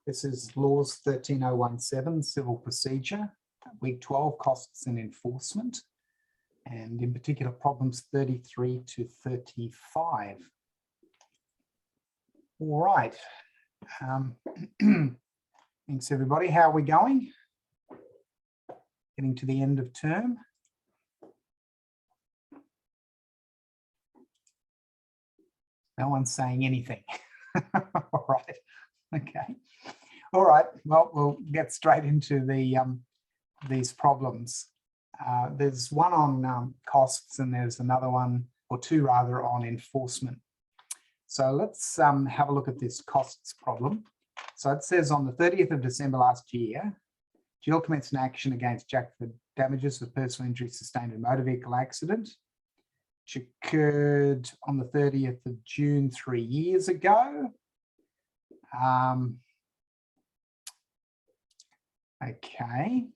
This is LAWS 13017, Civil Procedure, Week 12, Costs and Enforcement, and in particular problems 33 to 35. All right. Thanks, everybody. How are we going? Getting to the end of term. No one's saying anything. All right. Okay. All right. Well, we'll get straight into the these problems. There's one on costs, and there's another one, or two rather, on enforcement. So let's have a look at this costs problem. So it says on the 30th of December last year, Jill commenced an action against Jack for damages for personal injury sustained in a motor vehicle accident, which occurred on the 30th of June 3 years ago. Okay.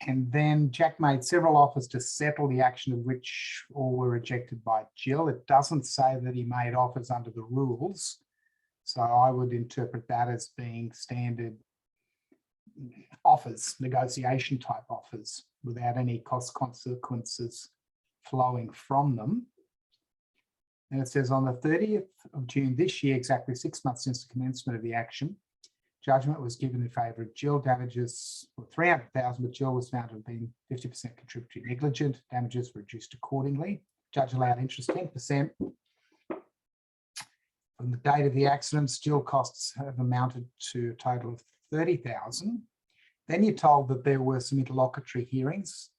And then Jack made several offers to settle the action, of which all were rejected by Jill. It doesn't say that he made offers under the rules, so I would interpret that as being standard offers, negotiation type offers, without any cost consequences flowing from them. And it says on the 30th of June this year, exactly 6 months since the commencement of the action, judgment was given in favour of Jill. Damages were $300,000, but Jill was found to have been 50% contributory negligent. Damages were reduced accordingly. Judge allowed interest 10%. From the date of the accident, Jill costs have amounted to a total of $30,000. Then you're told that there were some interlocutory hearings,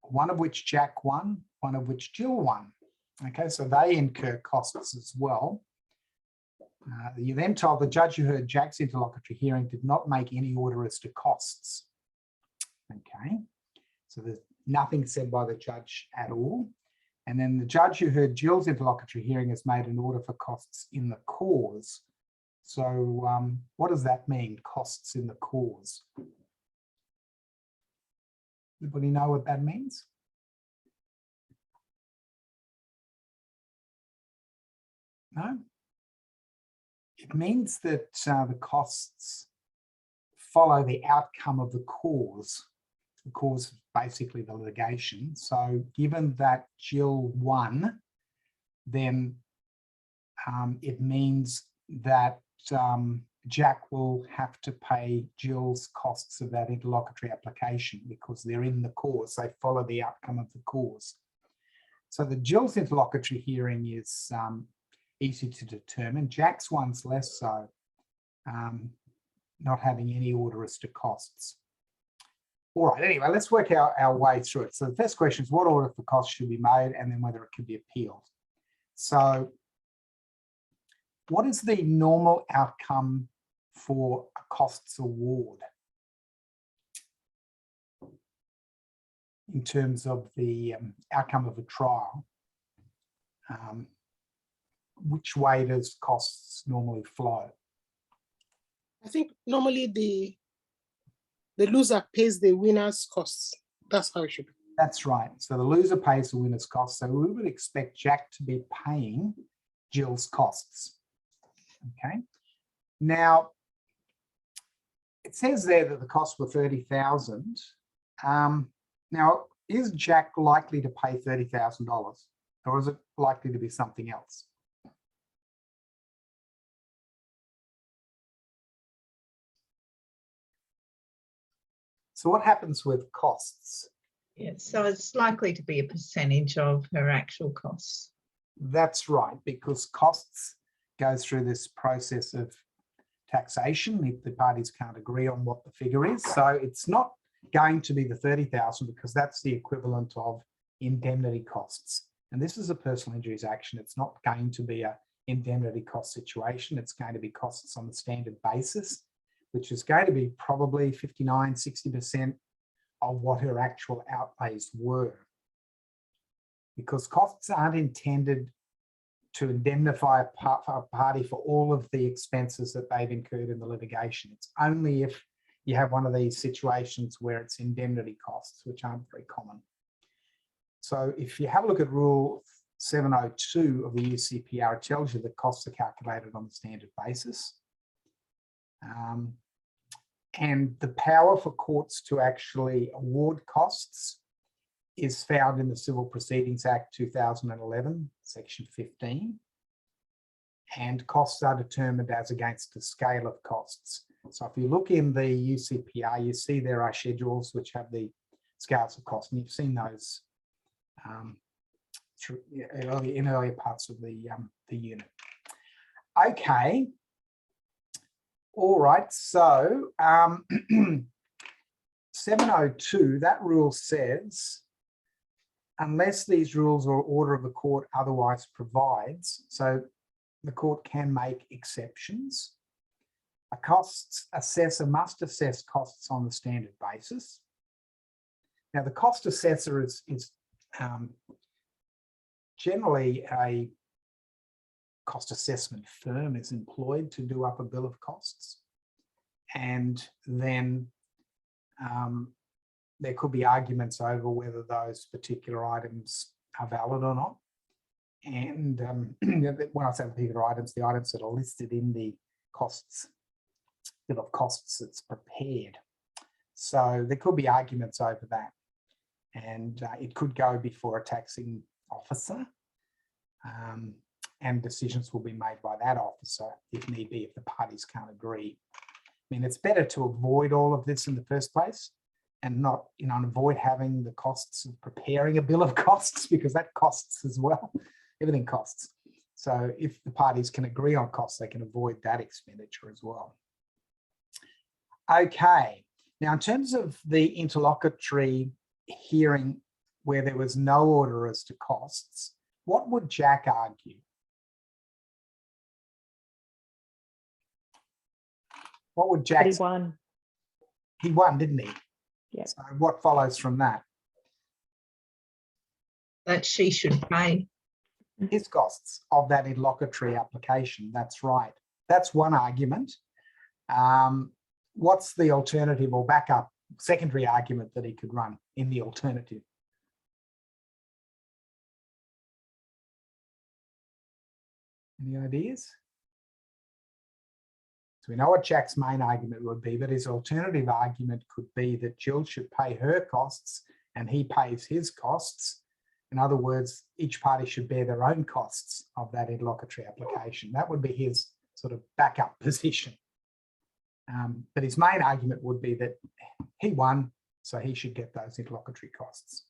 one of which Jack won, one of which Jill won. Okay, so they incur costs as well. You're then told the judge who heard Jack's interlocutory hearing did not make any order as to costs. Okay, so there's nothing said by the judge at all. And then the judge who heard Jill's interlocutory hearing has made an order for costs in the cause. So what does that mean, costs in the cause? Anybody know what that means? No? It means that the costs follow the outcome of the cause. The cause is basically the litigation. So given that Jill won, then it means that Jack will have to pay Jill's costs of that interlocutory application because they're in the cause. They follow the outcome of the cause. So the Jill's interlocutory hearing is easy to determine. Jack's one's less so, not having any order as to costs. All right, anyway, let's work our way through it. So the first question is what order for costs should be made and then whether it can be appealed. So what is the normal outcome for a costs award in terms of the outcome of a trial? Which way does costs normally flow? I think normally the loser pays the winner's costs. That's how it should be. That's right. So the loser pays the winner's costs. So we would expect Jack to be paying Jill's costs. Okay. Now, it says there that the costs were $30,000. Now, is Jack likely to pay $30,000 or is it likely to be something else? So what happens with costs? Yeah, so it's likely to be a percentage of her actual costs. That's right, because costs goes through this process of taxation if the parties can't agree on what the figure is. So it's not going to be the $30,000 because that's the equivalent of indemnity costs. And this is a personal injuries action. It's not going to be an indemnity cost situation. It's going to be costs on the standard basis, which is going to be probably 59, 60% of what her actual outlays were. Because costs aren't intended to indemnify a party for all of the expenses that they've incurred in the litigation. It's only if you have one of these situations where it's indemnity costs, which aren't very common. So if you have a look at Rule 702 of the UCPR, it tells you that costs are calculated on the standard basis. And the power for courts to actually award costs is found in the Civil Proceedings Act 2011, section 15. And costs are determined as against the scale of costs. So if you look in the UCPR, you see there are schedules which have the scales of cost, and you've seen those in earlier parts of the unit. Okay. All right, so 702, that rule says, unless these rules or order of the court otherwise provides, so the court can make exceptions. A costs assessor must assess costs on the standard basis. Now, the cost assessor is generally a cost assessment firm is employed to do up a bill of costs. And then there could be arguments over whether those particular items are valid or not. And when I say particular items, the items that are listed in the costs, bill of costs that's prepared. So there could be arguments over that. And it could go before a taxing officer. And decisions will be made by that officer if need be, if the parties can't agree. I mean, it's better to avoid all of this in the first place and not, avoid having the costs of preparing a bill of costs, because that costs as well. Everything costs. So if the parties can agree on costs, they can avoid that expenditure as well. Okay. Now, in terms of the interlocutory hearing where there was no order as to costs, what would Jack argue? What would Jack say? He won. He won, didn't he? Yeah. So what follows from that? That she should pay. His costs of that interlocutory application. That's right. That's one argument. What's the alternative or backup secondary argument that he could run in the alternative? Any ideas? So we know what Jack's main argument would be, but his alternative argument could be that Jill should pay her costs and he pays his costs. In other words, each party should bear their own costs of that interlocutory application. That would be his sort of backup position. But his main argument would be that he won, so he should get those interlocutory costs.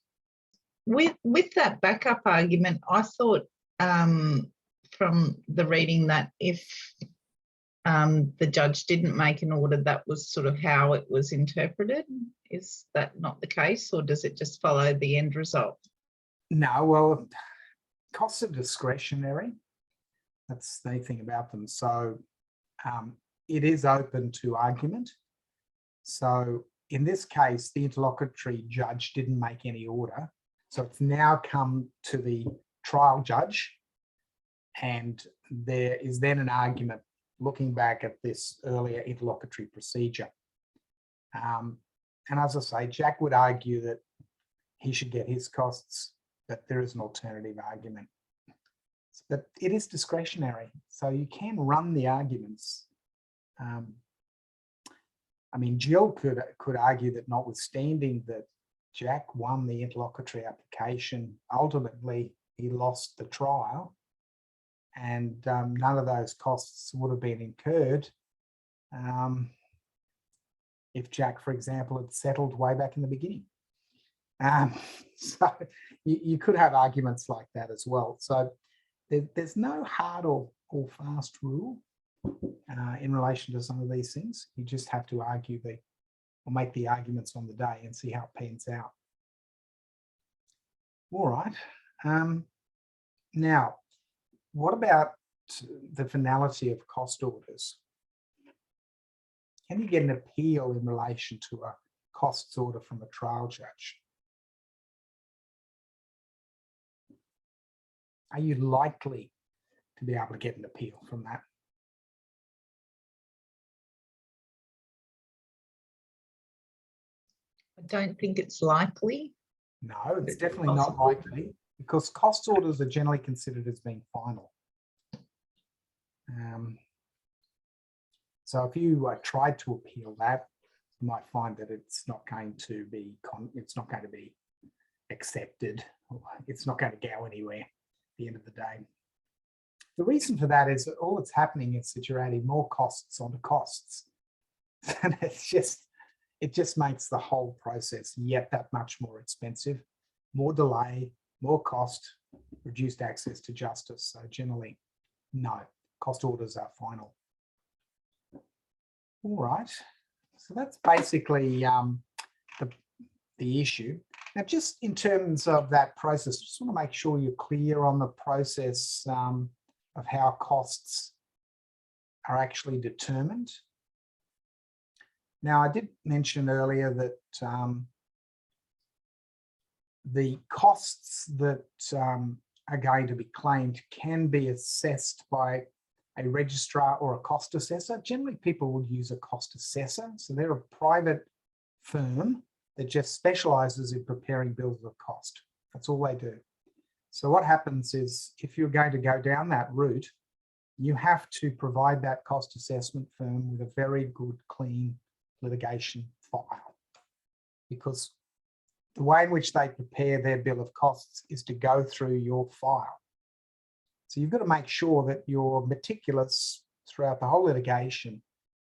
With that backup argument, I thought from the reading that if the judge didn't make an order, that was sort of how it was interpreted. Is that not the case, or does it just follow the end result? No, well, costs are discretionary. That's the thing about them. So it is open to argument. So in this case, the interlocutory judge didn't make any order. So it's now come to the trial judge, and there is then an argument looking back at this earlier interlocutory procedure. And as I say, Jack would argue that he should get his costs, but there is an alternative argument. But it is discretionary, so you can run the arguments. I mean, Jill could argue that notwithstanding that Jack won the interlocutory application, ultimately he lost the trial, and none of those costs would have been incurred if Jack, for example, had settled way back in the beginning. So you could have arguments like that as well. So there's no hard or fast rule in relation to some of these things. You just have to argue or make the arguments on the day and see how it pans out. All right. Now, what about the finality of cost orders? Can you get an appeal in relation to a costs order from a trial judge? Are you likely to be able to get an appeal from that? I don't think it's likely. No, it's definitely not likely, because cost orders are generally considered as being final. So if you tried to appeal that, you might find that it's not going to be accepted. It's not going to go anywhere at the end of the day. The reason for that is that all that's happening is that you're adding more costs onto costs. And it just makes the whole process yet that much more expensive, more delay, more cost, reduced access to justice. So generally, no, cost orders are final. All right, so that's basically the issue. Now, just in terms of that process, just want to make sure you're clear on the process of how costs are actually determined. Now, I did mention earlier that the costs that are going to be claimed can be assessed by a registrar or a cost assessor. Generally, people would use a cost assessor. So they're a private firm that just specialises in preparing bills of cost. That's all they do. So what happens is, if you're going to go down that route, you have to provide that cost assessment firm with a very good, clean litigation file, because the way in which they prepare their bill of costs is to go through your file. So you've got to make sure that you're meticulous throughout the whole litigation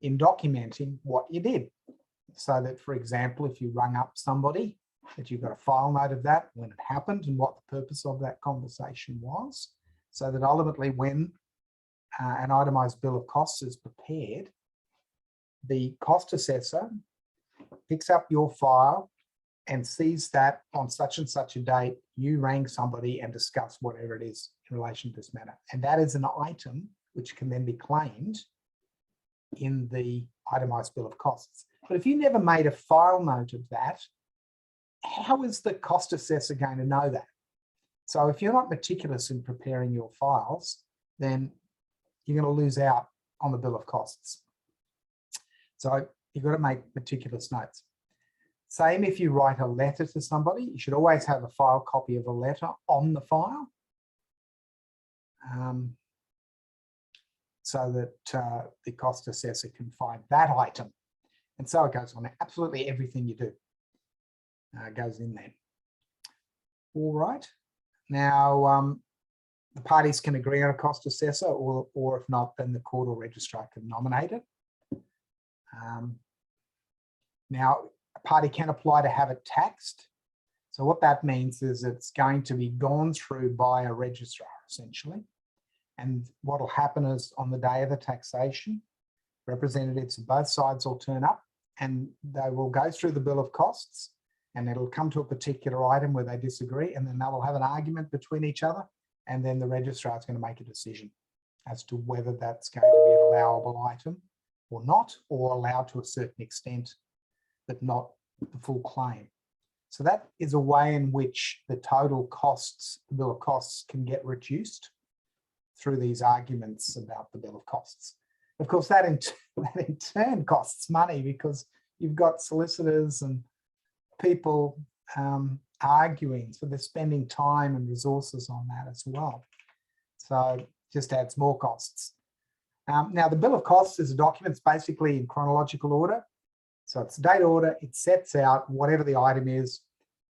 in documenting what you did. So that, for example, if you rung up somebody, that you've got a file note of that, when it happened and what the purpose of that conversation was, so that ultimately when an itemised bill of costs is prepared, the cost assessor picks up your file and sees that on such and such a date, you rang somebody and discussed whatever it is in relation to this matter. And that is an item which can then be claimed in the itemised bill of costs. But if you never made a file note of that, how is the cost assessor going to know that? So if you're not meticulous in preparing your files, then you're going to lose out on the bill of costs. So you've got to make meticulous notes. Same if you write a letter to somebody, you should always have a file copy of a letter on the file, so that the cost assessor can find that item. And so it goes on. Absolutely everything you do goes in there. All right. Now, the parties can agree on a cost assessor, or if not, then the court or registrar can nominate it. Now, a party can apply to have it taxed. So what that means is it's going to be gone through by a registrar, essentially. And what will happen is, on the day of the taxation, representatives of both sides will turn up and they will go through the bill of costs, and it'll come to a particular item where they disagree, and then they will have an argument between each other, and then the registrar is going to make a decision as to whether that's going to be an allowable item or not, or allowed to a certain extent, but not the full claim. So that is a way in which the total costs, the bill of costs, can get reduced through these arguments about the bill of costs. Of course, that in turn costs money, because you've got solicitors and people arguing, so they're spending time and resources on that as well. So it just adds more costs. Now, the bill of costs is a document. It's basically in chronological order. So it's date order. It sets out whatever the item is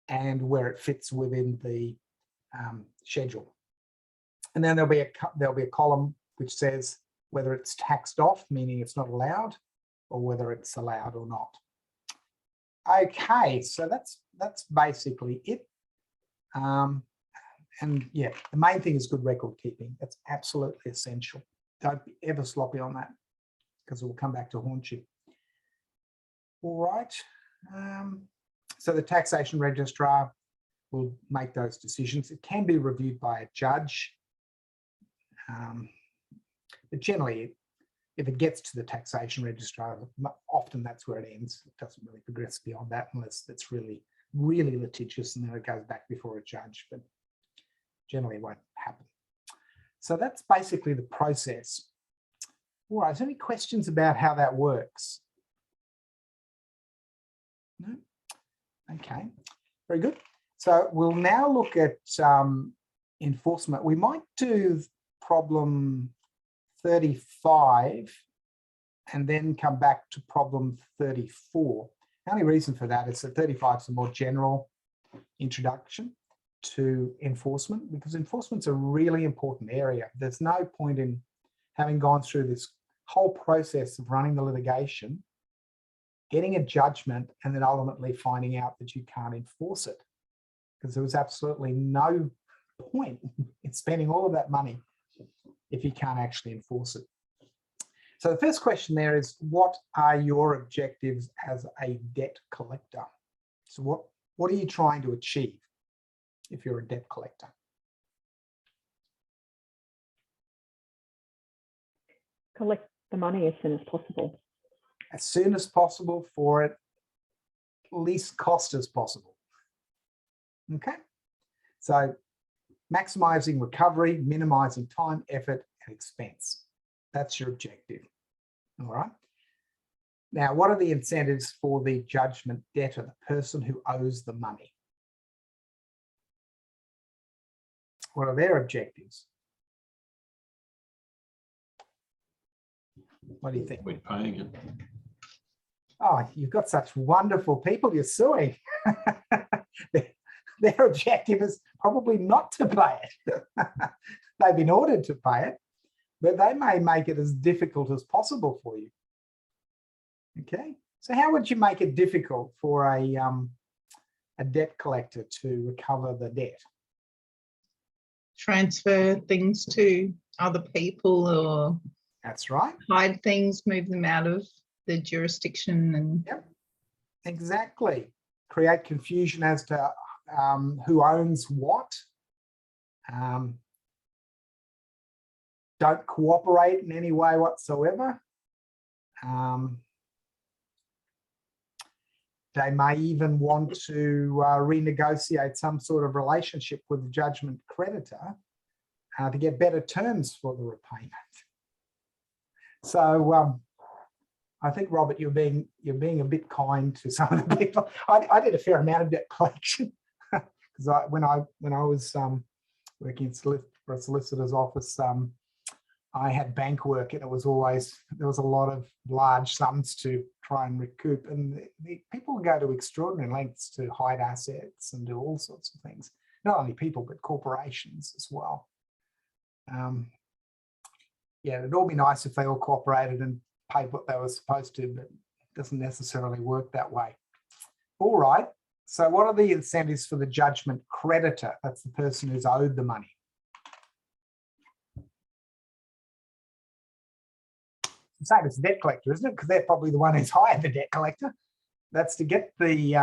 and where it fits within the schedule. And then there'll be a column which says whether it's taxed off, meaning it's not allowed, or whether it's allowed or not. Okay, so that's basically it. And yeah, the main thing is good record keeping. That's absolutely essential. Don't be ever sloppy on that, because it will come back to haunt you. All right. So the taxation registrar will make those decisions. It can be reviewed by a judge. But generally, if it gets to the taxation registrar, often that's where it ends. It doesn't really progress beyond that unless it's really, really litigious, and then it goes back before a judge, but generally it won't happen. So that's basically the process. All right, is there any questions about how that works? No? Okay, very good. So we'll now look at enforcement. We might do problem 35 and then come back to problem 34. The only reason for that is that 35 is a more general introduction to enforcement, because enforcement's a really important area. There's no point in having gone through this whole process of running the litigation, getting a judgment, and then ultimately finding out that you can't enforce it, because there was absolutely no point in spending all of that money if you can't actually enforce it. So the first question there is, what are your objectives as a debt collector? So what are you trying to achieve if you're a debt collector? Collect the money as soon as possible. As soon as possible for at least cost as possible. Okay, so maximizing recovery, minimizing time, effort, and expense. That's your objective. All right. Now, what are the incentives for the judgment debtor, the person who owes the money? What are their objectives? What do you think? We're paying it. Oh, you've got such wonderful people you're suing. Their objective is probably not to pay it. They've been ordered to pay it, but they may make it as difficult as possible for you. Okay, so how would you make it difficult for a debt collector to recover the debt? Transfer things to other people, or That's right. hide things, move them out of the jurisdiction. And Yep, exactly. Create confusion as to who owns what. Don't cooperate in any way whatsoever. They may even want to renegotiate some sort of relationship with the judgment creditor to get better terms for the repayment. So I think, Robert, you're being a bit kind to some of the people. I did a fair amount of debt collection because when I was working for a solicitor's office, I had bank work, and there was a lot of large sums to try and recoup, and the people go to extraordinary lengths to hide assets and do all sorts of things. Not only people, but corporations as well. Yeah, it'd all be nice if they all cooperated and paid what they were supposed to, but it doesn't necessarily work that way. All right, so what are the incentives for the judgment creditor? That's the person who's owed the money. Same as the debt collector, isn't it? Because they're probably the one who's hired the debt collector. That's to get the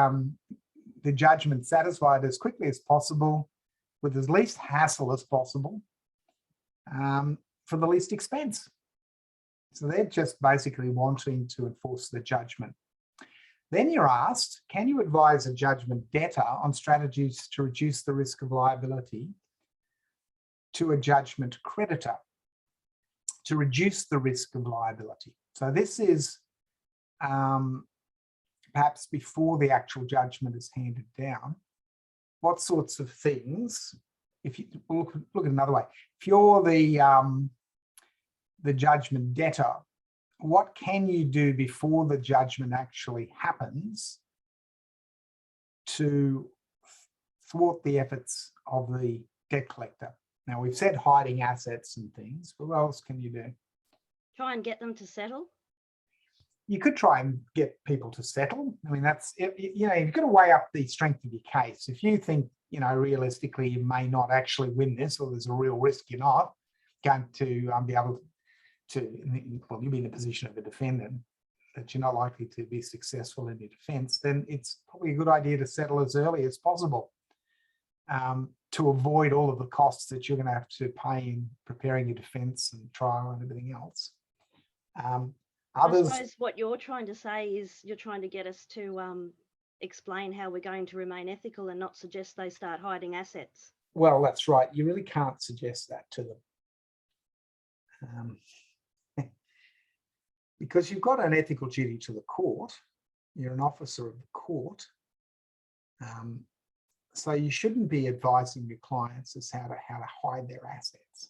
judgment satisfied as quickly as possible, with as least hassle as possible, for the least expense. So they're just basically wanting to enforce the judgment. Then you're asked, can you advise a judgment debtor on strategies to reduce the risk of liability to a judgment creditor? To reduce the risk of liability. So this is perhaps before the actual judgment is handed down. What sorts of things, if you look at another way, if you're the judgment debtor, what can you do before the judgment actually happens to thwart the efforts of the debt collector? Now, we've said hiding assets and things, but what else can you do? Try and get them to settle. You could try and get people to settle. I mean, that's, you know, you've got to weigh up the strength of your case. If you think, you know, realistically, you may not actually win this, or there's a real risk you're not going to be able to, well, you'll be in the position of a defendant, that you're not likely to be successful in your defense, then it's probably a good idea to settle as early as possible. To avoid all of the costs that you're going to have to pay in preparing your defence and trial and everything else. Others, I suppose what you're trying to say is you're trying to get us to explain how we're going to remain ethical and not suggest they start hiding assets. well, that's right. You really can't suggest that to them. Because you've got an ethical duty to the court. You're an officer of the court. So you shouldn't be advising your clients as how to hide their assets.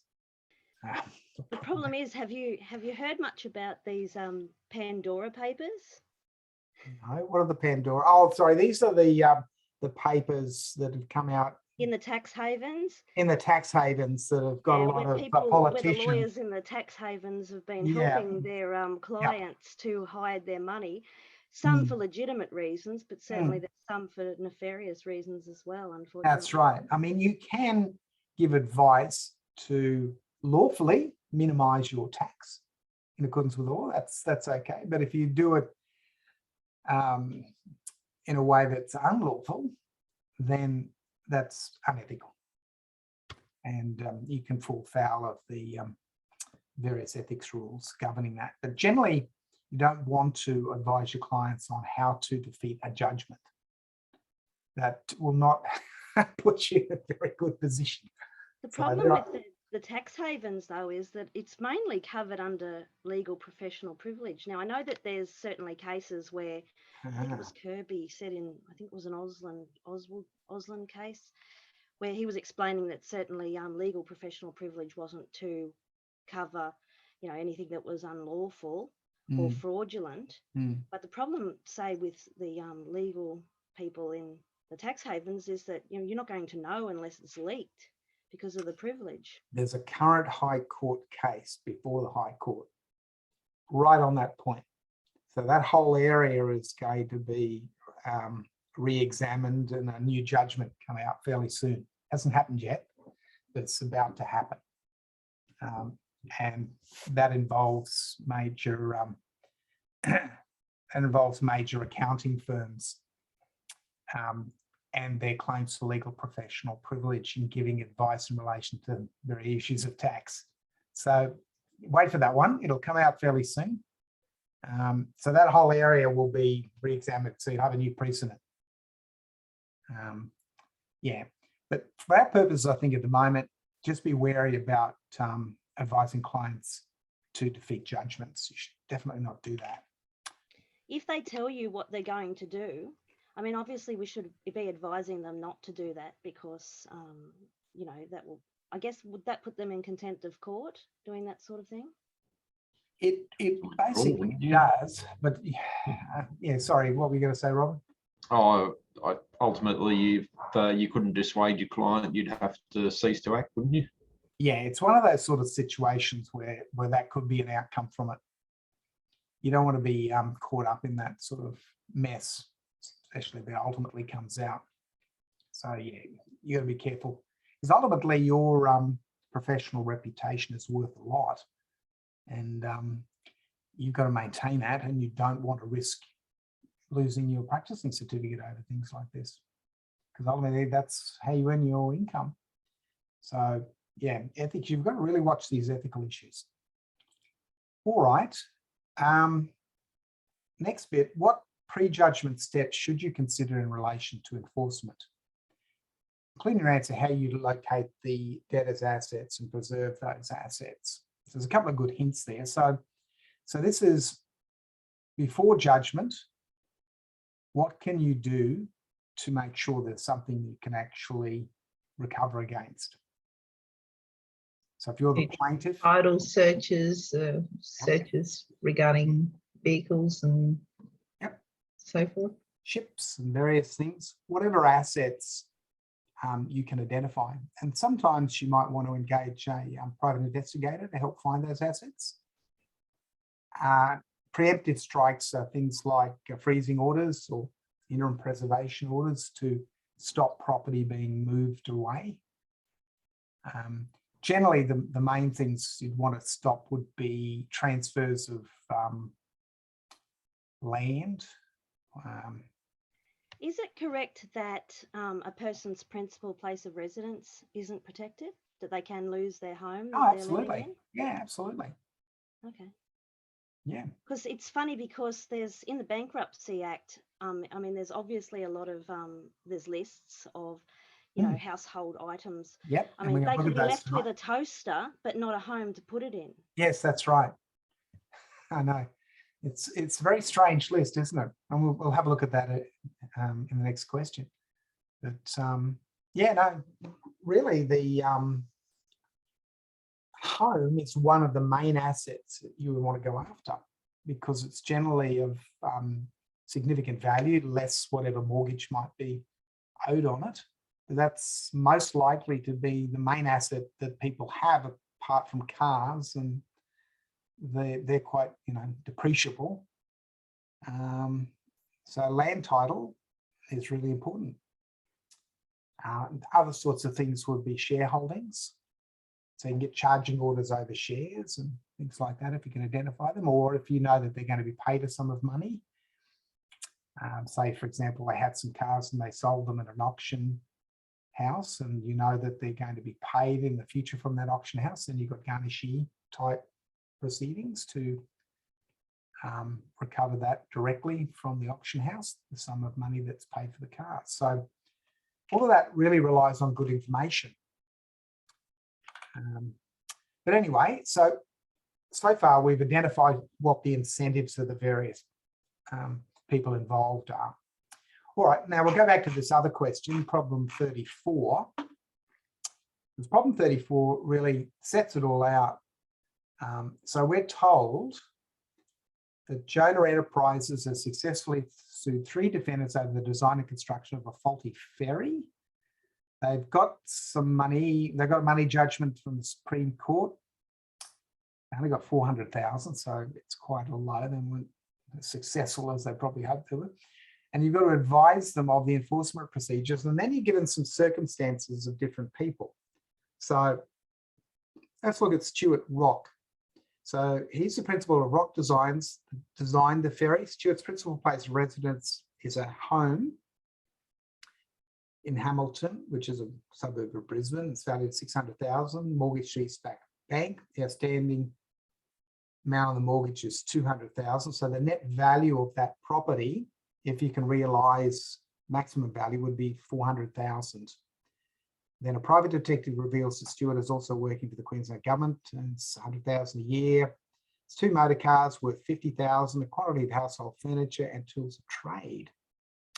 The problem is, have you heard much about these Pandora papers? No, what are the Pandora? Oh, sorry, these are the papers that have come out In the tax havens? in the tax havens that have got a lot where of people, where the politicians. lawyers in the tax havens have been Yeah. helping their clients to hide their money, some for legitimate reasons, but certainly there's some for nefarious reasons as well, unfortunately. That's right. I mean, you can give advice to lawfully minimize your tax in accordance with law. That's okay. But if you do it in a way that's unlawful, then that's unethical, and you can fall foul of the various ethics rules governing that. But generally, you don't want to advise your clients on how to defeat a judgment. That will not put you in a very good position. The problem with the tax havens, though, is that it's mainly covered under legal professional privilege. Now, I know that there's certainly cases where, I think it was Kirby said in, I think it was an Osland case, where he was explaining that certainly legal professional privilege wasn't to cover, anything that was unlawful or fraudulent. But the problem, say, with the legal people in the tax havens is that you're not going to know unless it's leaked because of the privilege. There's a current High Court case before the High Court right on that point. So that whole area is going to be re-examined and a new judgment come out fairly soon. Hasn't happened yet, but it's about to happen. And that involves major accounting firms and their claims for legal professional privilege in giving advice in relation to very issues of tax. So wait for that one. It'll come out fairly soon. So that whole area will be re-examined, so you have a new precedent. Yeah, but for our purposes, I think at the moment, just be wary about advising clients to defeat judgments. You should definitely not do that. If they tell you what they're going to do, I mean, obviously we should be advising them not to do that because, that will, I guess, would that put them in contempt of court, doing that sort of thing? It basically does, but yeah, sorry, what were you going to say, Robert? Oh, ultimately, if you couldn't dissuade your client, you'd have to cease to act, wouldn't you? Yeah, it's one of those sort of situations where that could be an outcome from it. You don't want to be caught up in that sort of mess, especially if it ultimately comes out. So yeah, you got to be careful because ultimately your professional reputation is worth a lot, and you've got to maintain that, and you don't want to risk losing your practicing certificate over things like this, because ultimately that's how you earn your income. So yeah, ethics, you've got to really watch these ethical issues. All right. Next bit, what prejudgment steps should you consider in relation to enforcement? Including your answer, how you locate the debtor's assets and preserve those assets. So there's a couple of good hints there. So this is before judgment. What can you do to make sure there's something you can actually recover against? So if you're the plaintiff, title searches, searches regarding vehicles and so forth, ships and various things, whatever assets you can identify. And sometimes you might want to engage a private investigator to help find those assets. Preemptive strikes are things like freezing orders or interim preservation orders to stop property being moved away. Generally, the main things you'd want to stop would be transfers of land. Is it correct that a person's principal place of residence isn't protected? That they can lose their home? Oh, absolutely. Yeah, absolutely. Okay. Yeah. Because it's funny because there's in the Bankruptcy Act, I mean, there's obviously a lot of, there's lists of, household items. Yep. I mean, they could be left with a toaster, but not a home to put it in. Yes, that's right. I know. It's a very strange list, isn't it? And we'll have a look at that in the next question. But yeah, no, really home is one of the main assets that you would want to go after because it's generally of significant value, less whatever mortgage might be owed on it. But that's most likely to be the main asset that people have apart from cars, and they're quite, depreciable. So land title is really important. Other sorts of things would be shareholdings. So you can get charging orders over shares and things like that if you can identify them, or if you know that they're going to be paid a sum of money. Say, for example, they had some cars and they sold them at an auction house, and you know that they're going to be paid in the future from that auction house, and you've got garnishee type proceedings to recover that directly from the auction house, the sum of money that's paid for the car. So all of that really relies on good information. But anyway, so far we've identified what the incentives of the various people involved are. All right, now we'll go back to this other question, problem 34. Because problem 34 really sets it all out. So we're told that Jonah Enterprises has successfully sued 3 defendants over the design and construction of a faulty ferry. They've got some money, they've got a money judgment from the Supreme Court. They only got 400,000, so it's quite a low. They weren't as successful as they probably hoped they were. And you've got to advise them of the enforcement procedures, and then you're given some circumstances of different people. So let's look at Stuart Rock. So he's the principal of Rock Designs, designed the ferry. Stuart's principal place of residence is a home in Hamilton, which is a suburb of Brisbane. It's valued at 600,000, mortgage to East Bank. The outstanding amount of the mortgage is 200,000. So the net value of that property, if you can realise maximum value, would be 400,000. Then a private detective reveals that Stuart is also working for the Queensland government, and it's 100,000 a year. It's 2 motor cars worth 50,000, a quantity of household furniture and tools of trade.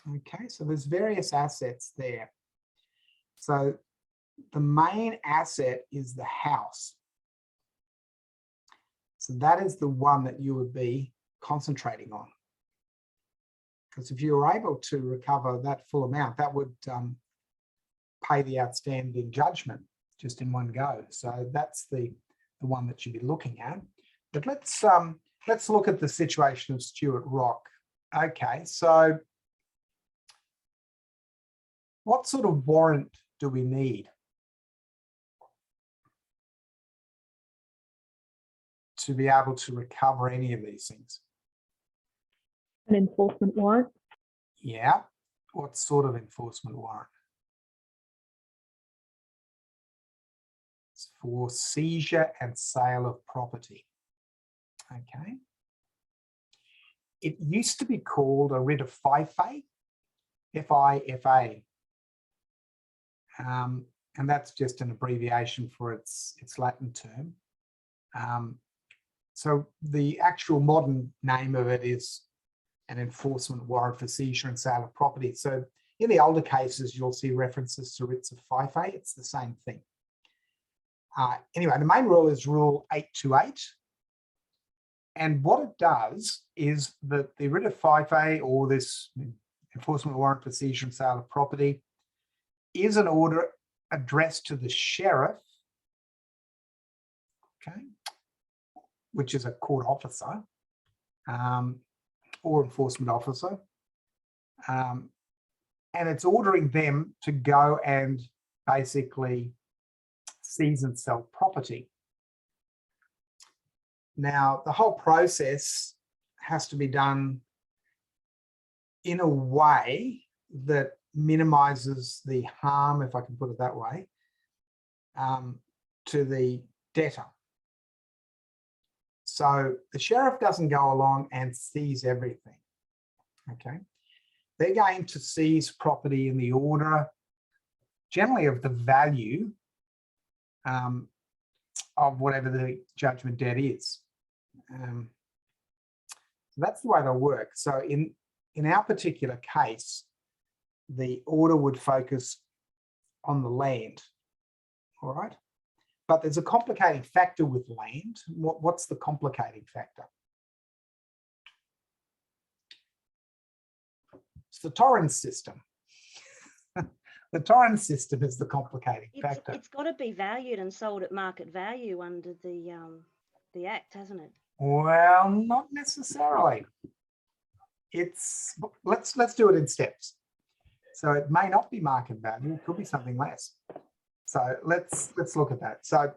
Okay, so there's various assets there. So the main asset is the house. So that is the one that you would be concentrating on. Because if you were able to recover that full amount, that would pay the outstanding judgment just in one go. So that's the one that you'd be looking at. But let's look at the situation of Stuart Rock. Okay, so what sort of warrant do we need to be able to recover any of these things? An enforcement warrant. Yeah. What sort of enforcement warrant? It's for seizure and sale of property. Okay. It used to be called a writ of FIFA, FIFA. And that's just an abbreviation for its Latin term. So the actual modern name of it is an enforcement warrant for seizure and sale of property. So in the older cases, you'll see references to writs of FIFA. It's the same thing. Anyway, the main rule is Rule 828. And what it does is that the writ of FIFA, or this enforcement warrant for seizure and sale of property, is an order addressed to the sheriff, okay, which is a court officer or enforcement officer. And it's ordering them to go and basically seize and sell property. Now, the whole process has to be done in a way that minimises the harm, if I can put it that way, to the debtor. So the sheriff doesn't go along and seize everything, okay? They're going to seize property in the order, generally of the value of whatever the judgment debt is. So that's the way they'll work. So in our particular case, the order would focus on the land, all right? But there's a complicating factor with land. What's the complicating factor? It's the Torrent system. The Torrent system is the complicating factor. It's got to be valued and sold at market value under the Act, hasn't it? Well, not necessarily. Let's do it in steps. So it may not be market value, it could be something less. So let's look at that. So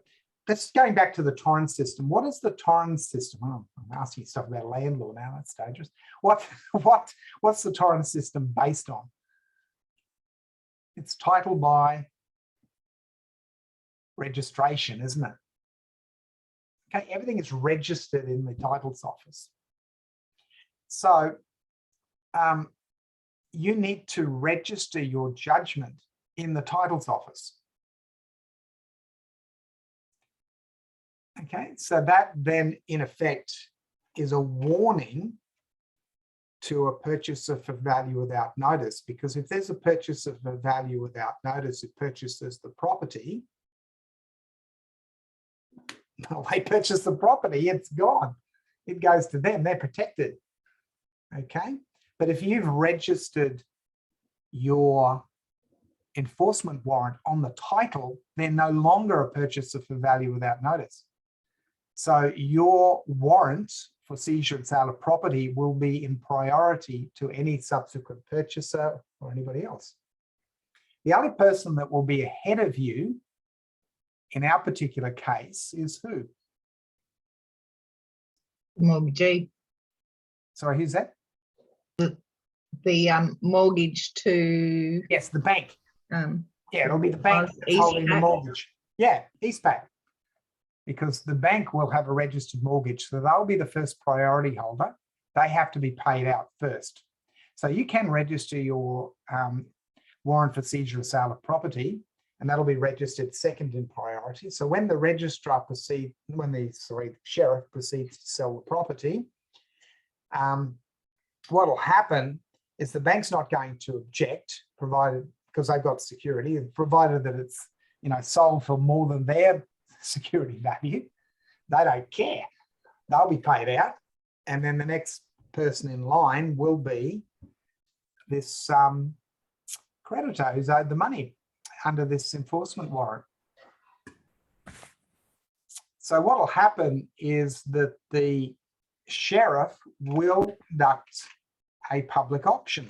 let's going back to the Torrent system. What is the Torrent system? Oh, I'm asking you stuff about land law now, that's dangerous. What's the Torrent system based on? It's titled by registration, isn't it? Okay, everything is registered in the titles office. So you need to register your judgment in the titles office. Okay, so that then in effect is a warning to a purchaser for value without notice, because if there's a purchaser for value without notice who purchases the property, well, they purchase the property, it's gone. It goes to them, they're protected. Okay, but if you've registered your enforcement warrant on the title, they're no longer a purchaser for value without notice. So your warrant for seizure and sale of property will be in priority to any subsequent purchaser or anybody else. The only person that will be ahead of you in our particular case is who? Mortgagee. Sorry, who's that? The mortgage to Yes, the bank. Yeah, it'll be the bank that's Eastpac. holding the mortgage. Yeah, Eastpac. Because the bank will have a registered mortgage, so they'll be the first priority holder. They have to be paid out first. So you can register your warrant for seizure and sale of property, and that'll be registered second in priority. So when the registrar proceeds, the sheriff proceeds to sell the property, what will happen is the bank's not going to object, provided, because they've got security, provided that it's sold for more than their security value. They don't care. They'll be paid out, and then the next person in line will be this creditor who's owed the money under this enforcement warrant. So what will happen is that the sheriff will conduct a public auction,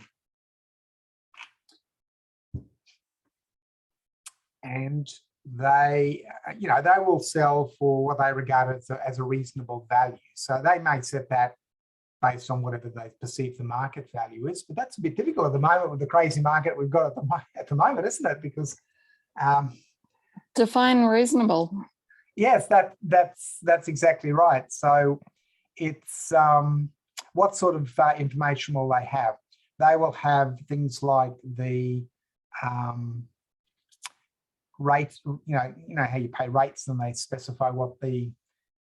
and they will sell for what they regard as a reasonable value. So they may set that based on whatever they perceive the market value is, but that's a bit difficult at the moment with the crazy market we've got at the moment, isn't it? Because define reasonable. Yes, that's exactly right. So it's what sort of information will they have? They will have things like the rates, how you pay rates, and they specify what the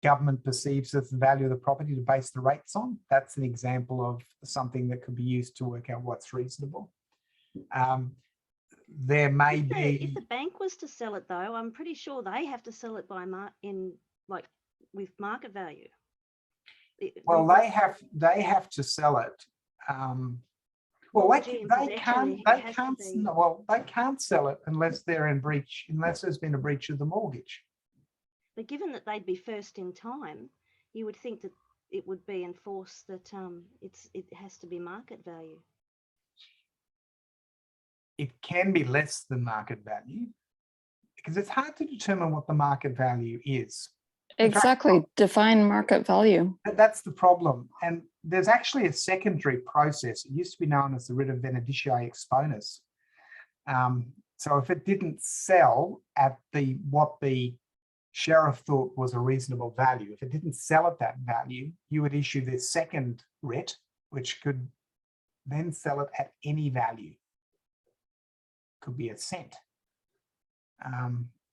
government perceives as the value of the property to base the rates on. That's an example of something that could be used to work out what's reasonable. There may be. If the bank was to sell it, though, I'm pretty sure they have to sell it by with market value. Well, they have to sell it. Well, they can't sell it unless they're in breach, unless there's been a breach of the mortgage. But given that they'd be first in time, you would think that it would be enforced that it has to be market value. It can be less than market value because it's hard to determine what the market value is. Exactly. Define market value. That's the problem. And there's actually a secondary process. It used to be known as the writ of venedici exponus. So if it didn't sell at what the sheriff thought was a reasonable value, if it didn't sell at that value, you would issue this second writ, which could then sell it at any value. Could be a cent.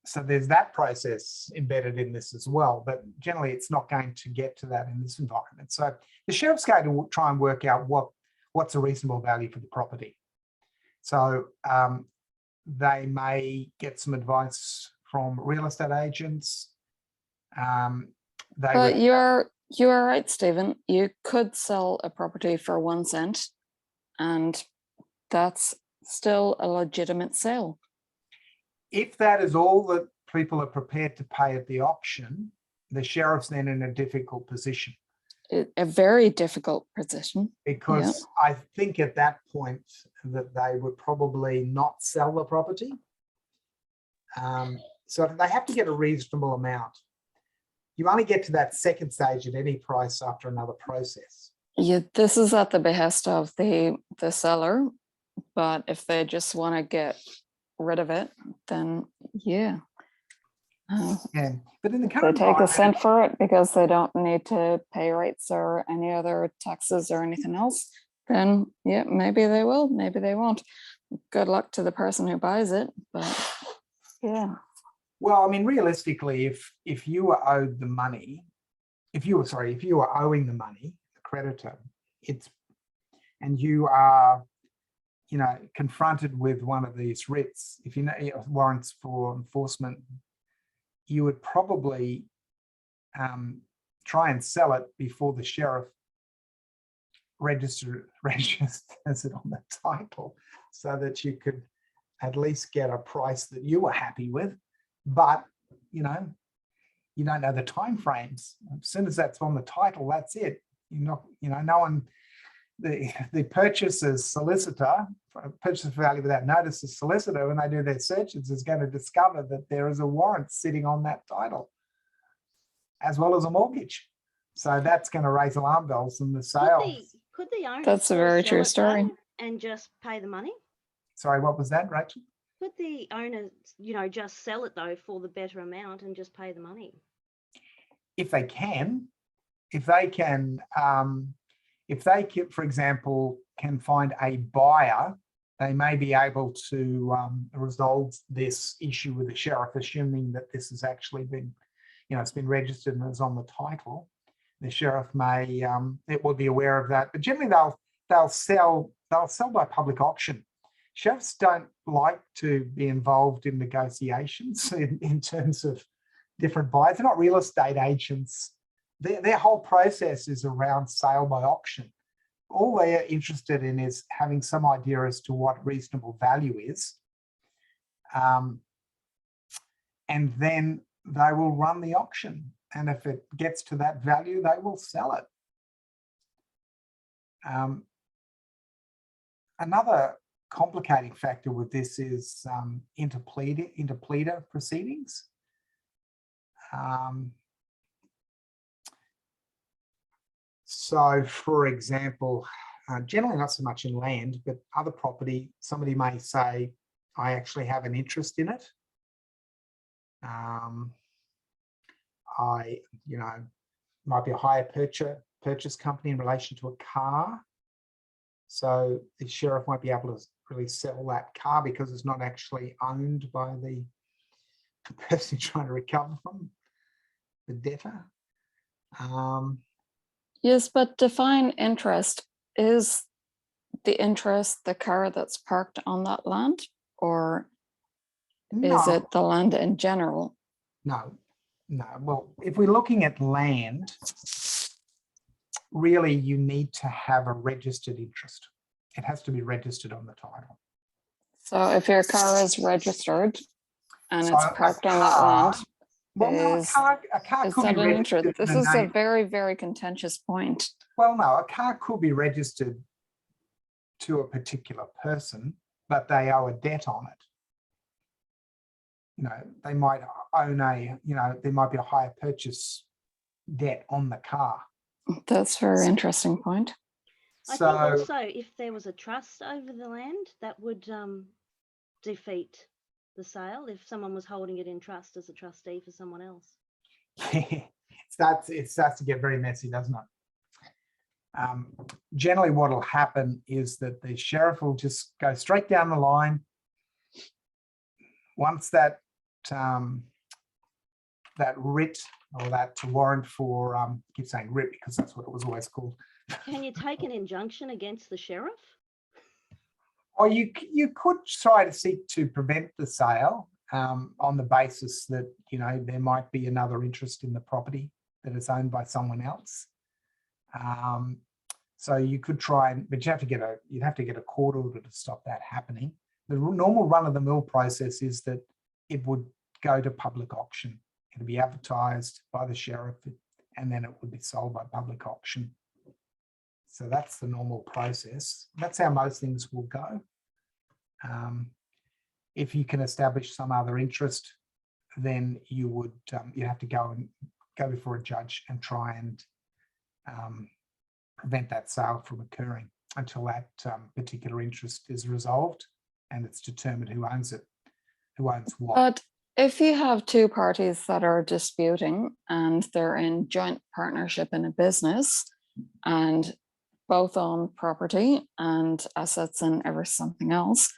So there's that process embedded in this as well, but generally it's not going to get to that in this environment. So the sheriff's going to try and work out what's a reasonable value for the property. So they may get some advice from real estate agents. They But would, you are right, Stephen. You could sell a property for 1 cent, and that's still a legitimate sale. if that is all that people are prepared to pay at the auction, the sheriff's then in a difficult position, A very difficult position. because I think at that point that they would probably not sell the property. So they have to get a reasonable amount. You only get to that second stage at any price after another process. Yeah, this is at the behest of the seller, but if they just want to get rid of it, then yeah. Yeah, but in the They current take a environment, cent for it because they don't need to pay rates or any other taxes or anything else, then yeah, maybe they will, maybe they won't. Good luck to the person who buys it, but yeah. well, I mean, realistically, if you were owed the money, if you were owing the money, the creditor, and you are, confronted with one of these writs, if you know warrants for enforcement, you would probably try and sell it before the sheriff registers it on the title, so that you could at least get a price that you were happy with. But you don't know the time frames. As soon as that's on the title, that's it. No one, the purchaser's solicitor, purchase value without notice, the solicitor, when they do their searches, is going to discover that there is a warrant sitting on that title, as well as a mortgage. So that's going to raise alarm bells in the sale. Could the owner? That's a still very sell true it, story. though, and just pay the money? Sorry, what was that, Rachel? Could the owner, just sell it though for the better amount and just pay the money? If they can, for example, can find a buyer, they may be able to resolve this issue with the sheriff, assuming that this has actually been, it's been registered and is on the title. The sheriff may, it will be aware of that, but generally they'll sell by public auction. Sheriffs don't like to be involved in negotiations in terms of different buyers. They're not real estate agents. Their whole process is around sale by auction. All they're interested in is having some idea as to what reasonable value is. And then they will run the auction. And if it gets to that value, they will sell it. Another complicating factor with this is interpleader proceedings. So, for example, generally not so much in land, but other property, somebody may say, I actually have an interest in it. Might be a hire purchase company in relation to a car. So the sheriff won't be able to really sell that car because it's not actually owned by the person trying to recover from the debtor. Yes, but define interest. Is the interest the car that's parked on that land, or is it the land in general? No. Well, if we're looking at land, really you need to have a registered interest. It has to be registered on the title. So if your car is registered and So it's parked on that land, well, no, a car is could that be an registered. interest? This in is the a name. very, very contentious point. Well, no, a car could be registered to a particular person, but they owe a debt on it. They might own there might be a hire purchase debt on the car. That's a very interesting point. I think also if there was a trust over the land, that would defeat the sale if someone was holding it in trust as a trustee for someone else. it starts to get very messy, doesn't it? Generally what will happen is that the sheriff will just go straight down the line. Once that writ or that warrant for, I keep saying writ because that's what it was always called. Can you take an injunction against the sheriff? Or you could try to seek to prevent the sale. on the basis that, you know, there might be another interest in the property that is owned by someone else. So you could try and, but you'd have to get a court order to stop that happening. The normal run-of-the-mill process is that it would go to public auction. It'd be advertised by the sheriff, and then it would be sold by public auction. So that's the normal process. That's how most things will go. If you can establish some other interest, then you would you have to go before a judge and try and prevent that sale from occurring until that particular interest is resolved and it's determined who owns it, who owns what. But if you have two parties that are disputing and they're in joint partnership in a business and both own property and assets and something else,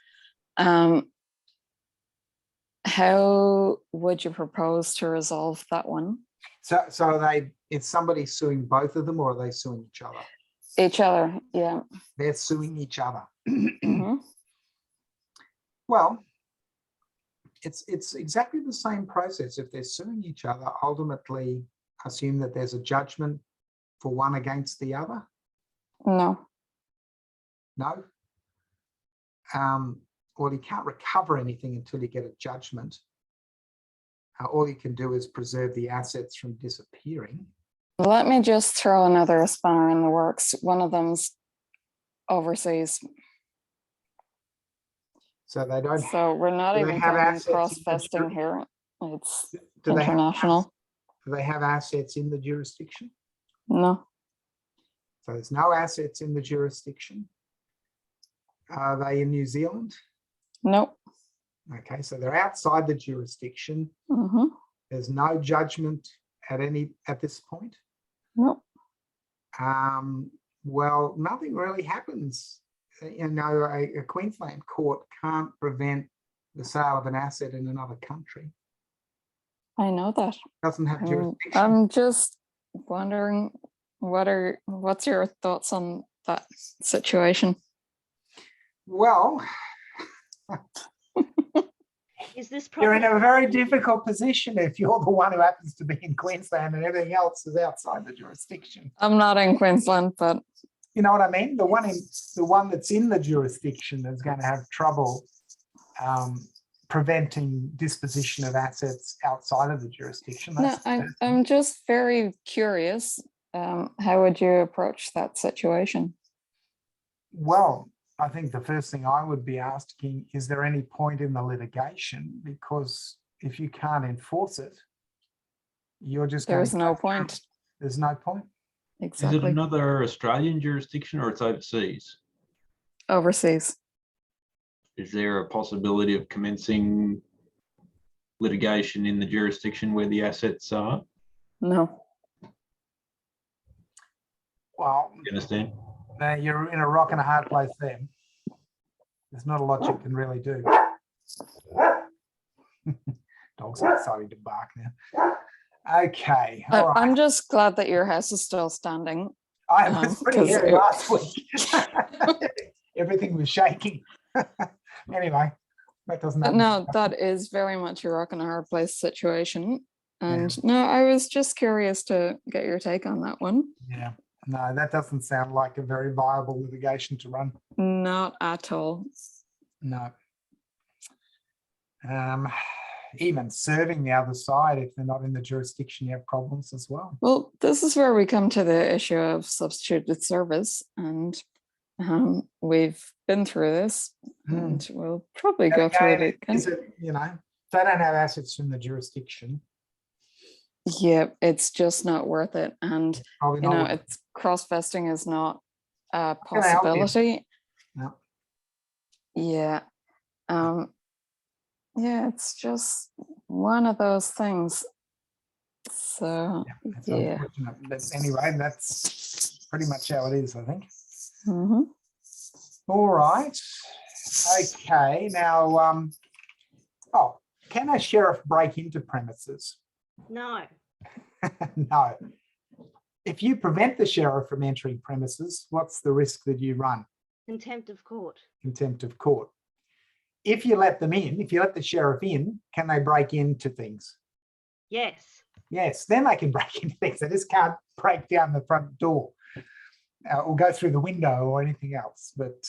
how would you propose to resolve that one? So is somebody suing both of them, or are they suing each other? Each other, yeah. They're suing each other. Mhm. Well, it's exactly the same process. If they're suing each other, ultimately assume that there's a judgment for one against the other. No. No. Well, you can't recover anything until you get a judgment. All you can do is preserve the assets from disappearing. Let me just throw another spanner in the works. One of them's overseas. So they don't. So we're not do they even have talking assets in the cross-vesting here. It's do they have international. Do they have assets in the jurisdiction? No. So there's no assets in the jurisdiction. Are they in New Zealand? Nope. Okay, so they're outside the jurisdiction. Mm-hmm. There's no judgment at this point. Nope. Well, nothing really happens. You know, a Queensland court can't prevent the sale of an asset in another country. I know that. Doesn't have jurisdiction. I'm just wondering, what's your thoughts on that situation? Well, Is this you're in property? a very difficult position if you're the one who happens to be in Queensland and everything else is outside the jurisdiction. I'm not in Queensland, but You know what I mean? The one that's in the jurisdiction is going to have trouble preventing disposition of assets outside of the jurisdiction. no, I'm just very curious. How would you approach that situation? Well, I think the first thing I would be asking, is there any point in the litigation? Because if you can't enforce it, you're just There's going no point. There's no point. Is it Exactly. another Australian jurisdiction or it's overseas? Overseas. Is there a possibility of commencing litigation in the jurisdiction where the assets are? No. Well, You understand? you're in a rock and a hard place there. There's not a lot you can really do. Dogs are starting to bark now. Okay, all right. I'm just glad that your house is still standing. I was pretty 'cause hairy it- last week. Everything was shaking. Anyway, that doesn't But happen. no, that is very much a rock and a hard place situation. And no, I was just curious to get your take on that one. Yeah, no, that doesn't sound like a very viable litigation to run. Not at all. No. Even serving the other side, if they're not in the jurisdiction, you have problems as well. Well, this is where we come to the issue of substituted service. And we've been through this and we'll probably go through it again. Is it, you know, they don't have assets from the jurisdiction. Yeah, it's just not worth it. And, Probably you not know, worth it. it's cross-vesting is not a gonna help you. possibility. No. Yeah. Yeah, it's just one of those things. So, It's yeah. unfortunate. But anyway, that's pretty much how it is, I think. Mhm. All right. Okay. Now, can a sheriff break into premises? No. No. If you prevent the sheriff from entering premises, what's the risk that you run? Contempt of court. Contempt of court. if you let them in, if you let the sheriff in, can they break into things? Yes. Yes, then they can break into things. They just can't break down the front door or go through the window or anything else. But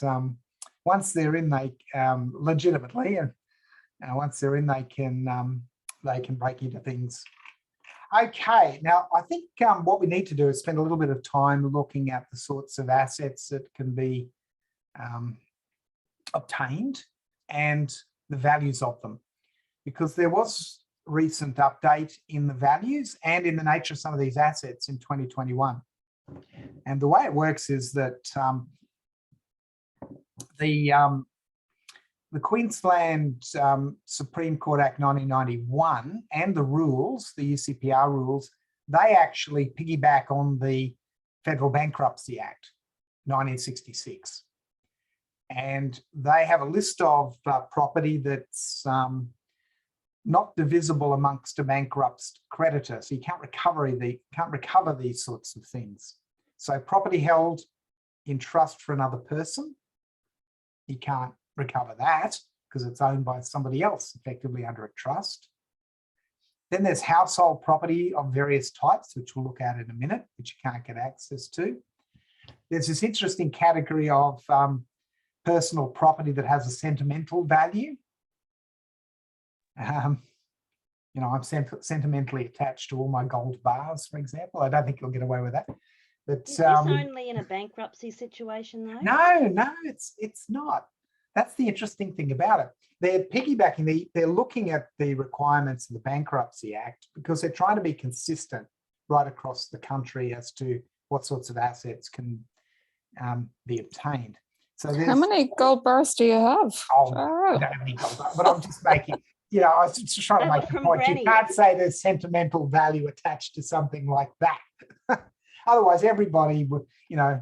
once they're in, they legitimately, and once they're in, they can break into things. Okay, now I think what we need to do is spend a little bit of time looking at the sorts of assets that can be obtained and the values of them, because there was recent update in the values and in the nature of some of these assets in 2021. And the way it works is that the Queensland Supreme Court Act 1991 and the rules, the UCPR rules, they actually piggyback on the Federal Bankruptcy Act 1966. And they have a list of property that's not divisible amongst a bankrupt creditor. So you can't recover these sorts of things. So property held in trust for another person, you can't recover that because it's owned by somebody else, effectively under a trust. Then there's household property of various types, which we'll look at in a minute, which you can't get access to. There's this interesting category of personal property that has a sentimental value. You know, I'm sentimentally attached to all my gold bars, for example. I don't think you'll get away with that. But Is this only in a bankruptcy situation, though? No, it's not. That's the interesting thing about it. They're piggybacking, they're looking at the requirements of the Bankruptcy Act because they're trying to be consistent right across the country as to what sorts of assets can be obtained. So How many gold bars do you have? Oh, I don't have any gold bars, but I'm just making, you know, I was just trying to make a point. Granny. You can't say there's sentimental value attached to something like that. Otherwise, everybody would, you know,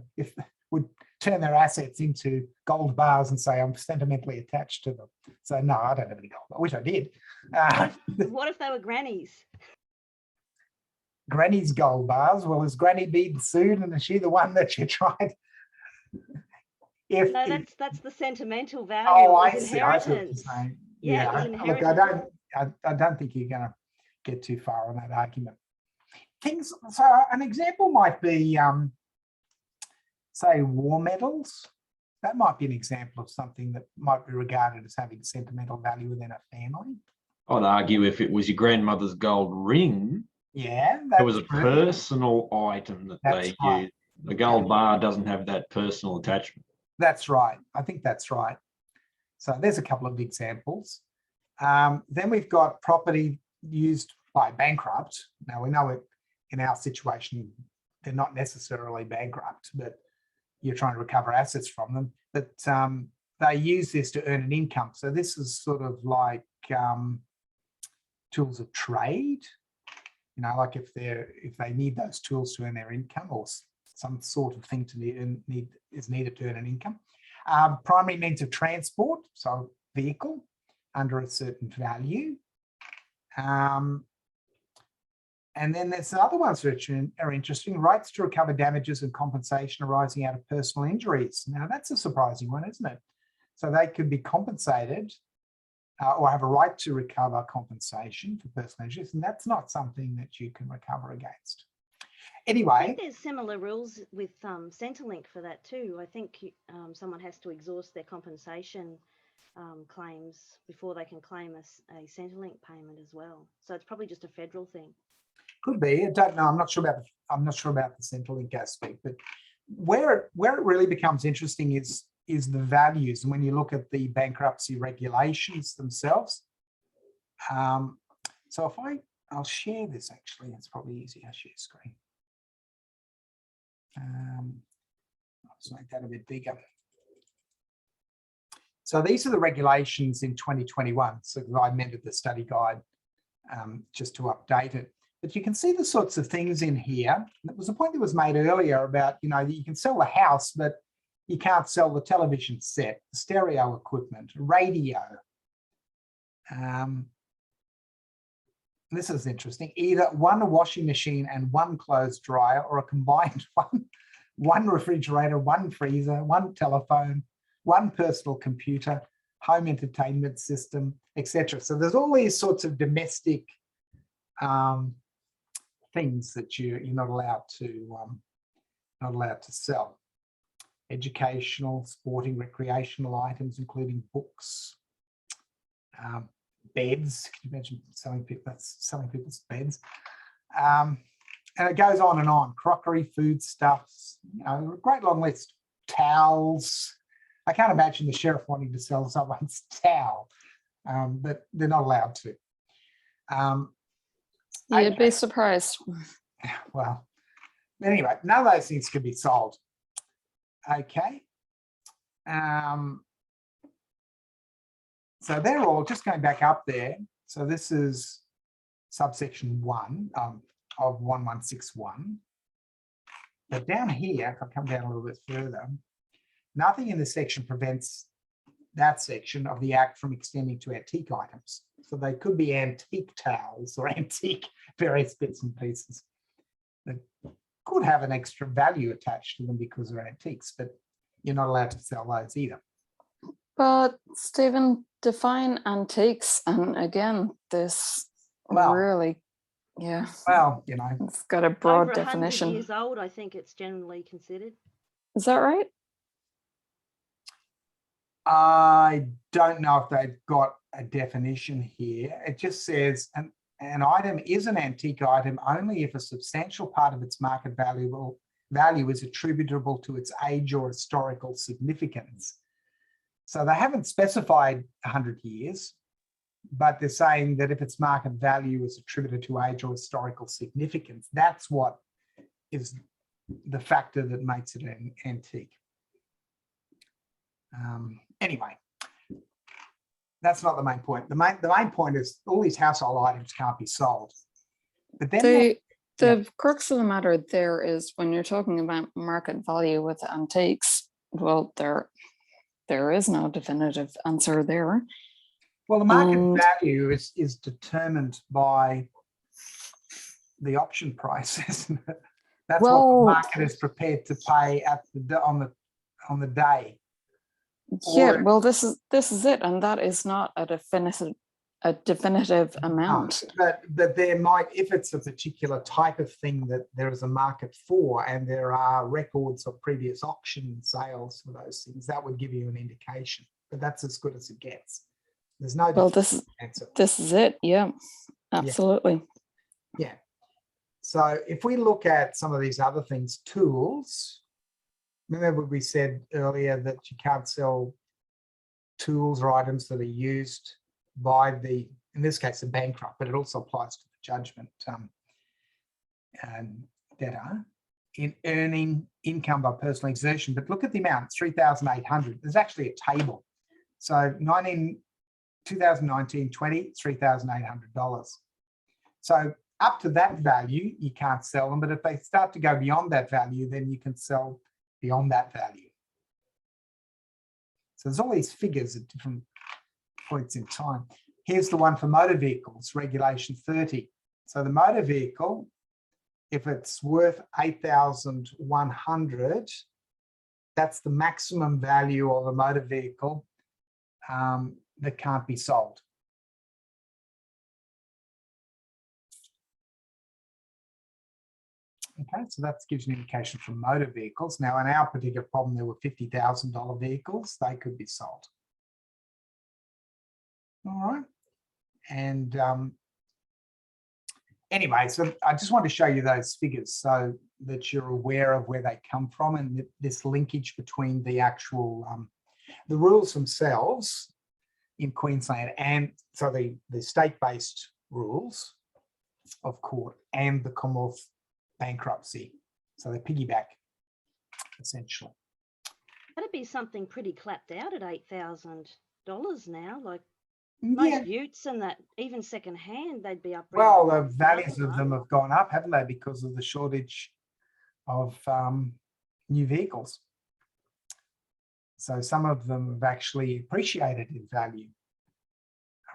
would turn their assets into gold bars and say, I'm sentimentally attached to them. So no, I don't have any gold. I wish I did. What if they were grannies? Granny's gold bars. Well, has Granny been sued and is she the one that you tried? No, that's the sentimental value. Oh, I is see. I see what you're inheritance. saying. Yeah, Yeah. is Look, I don't think you're going to get too far on that argument. Things. So an example might be, say, war medals. That might be an example of something that might be regarded as having sentimental value within a family. I'd argue if it was your grandmother's gold ring, Yeah, it was a personal item that That's they right. used. The gold bar doesn't have that personal attachment. That's right. I think that's right. So there's a couple of examples. Then we've got property used by bankrupt. Now we know it in our situation, they're not necessarily bankrupt, but you're trying to recover assets from them. But they use this to earn an income. So this is sort of like tools of trade. You know, like if they need those tools to earn their income, or some sort of thing is needed to earn an income. Primary means of transport, so vehicle under a certain value. And then there's other ones which are interesting: rights to recover damages and compensation arising out of personal injuries. Now that's a surprising one, isn't it? So they could be compensated or have a right to recover compensation for personal injuries, and that's not something that you can recover against. I Anyway, think there's similar rules with Centrelink for that too. I think someone has to exhaust their compensation claims before they can claim a Centrelink payment as well. So it's probably just a federal thing. could be. I don't know. I'm not sure about the Centrelink aspect, but where it really becomes interesting is the values. And when you look at the bankruptcy regulations themselves. So I'll share this actually. It's probably easier. I'll share screen. Let's make that a bit bigger. So these are the regulations in 2021. So I amended the study guide just to update it. But you can see the sorts of things in here. There was a point that was made earlier about, you know, you can sell the house, but you can't sell the television set, the stereo equipment, radio. This is interesting. Either one washing machine and one clothes dryer, or a combined one refrigerator, one freezer, one telephone, one personal computer, home entertainment system, etc. So there's all these sorts of domestic things that you're not allowed to sell. Educational, sporting, recreational items, including books, beds. Can you imagine selling people's beds? And it goes on and on. Crockery, foodstuffs, a great long list. Towels. I can't imagine the sheriff wanting to sell someone's towel, but they're not allowed to. You'd be surprised. Well, anyway, none of those things can be sold. Okay. So they're all just going back up there. So this is subsection 1 of 1161. But down here, if I come down a little bit further, nothing in this section prevents that section of the Act from extending to antique items. So they could be antique towels or antique various bits and pieces that could have an extra value attached to them because they're antiques, but you're not allowed to sell those either. But Stephen, define antiques, and again, this really, yeah. Well, it's got a broad Over 100 definition. years old, I think it's generally considered. Is that right? I don't know if they've got a definition here. It just says an item is an antique item only if a substantial part of its market value is attributable to its age or historical significance. So they haven't specified 100 years, but they're saying that if its market value is attributed to age or historical significance, that's what is the factor that makes it an antique. Anyway, that's not the main point. The main point is all these household items can't be sold. But then the crux of the matter there is when you're talking about market value with antiques, well, there is no definitive answer there. Well, the market value is determined by the option price, isn't it? That's what the market is prepared to pay on the day. Yeah, well, this is it, and that is not a definitive amount. But there might, if it's a particular type of thing that there is a market for, and there are records of previous auction sales for those things, that would give you an indication. But that's as good as it gets. There's no. Well, this is it. Yeah, absolutely. Yeah. So if we look at some of these other things, tools. Remember we said earlier that you can't sell tools or items that are used by in this case, the bankrupt, but it also applies to the judgment debtor in earning income by personal exertion. But look at the amount, it's 3,800. There's actually a table. So 2019-20, $3,800. So up to that value, you can't sell them. But if they start to go beyond that value, then you can sell beyond that value. So there's all these figures at different points in time. Here's the one for motor vehicles, regulation 30. So the motor vehicle, if it's worth 8,100, that's the maximum value of a motor vehicle that can't be sold. Okay, so that gives you an indication for motor vehicles. Now, in our particular problem, there were $50,000 vehicles. They could be sold. All right. And anyway, so I just want to show you those figures so that you're aware of where they come from and this linkage between the actual, the rules themselves in Queensland, and so the state-based rules of court and the Commonwealth bankruptcy. So they piggyback, essentially. That'd be something pretty clapped out at $8,000 now. Like most utes and that, even secondhand, they'd be up. Well, the values of them have gone up, haven't they, because of the shortage of new vehicles. So some of them have actually appreciated in value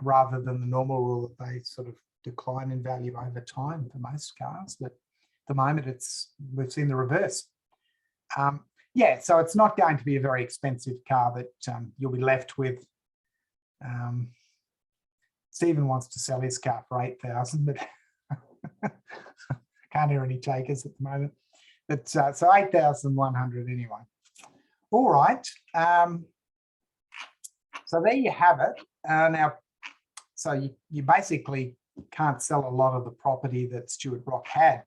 rather than the normal rule that they sort of decline in value over time for most cars. But at the moment, we've seen the reverse. Yeah, so it's not going to be a very expensive car that you'll be left with Stephen wants to sell his car for 8,000, but can't hear any takers at the moment. But so 8,100 anyway. All right. So there you have it. Now, so you basically can't sell a lot of the property that Stuart Rock had,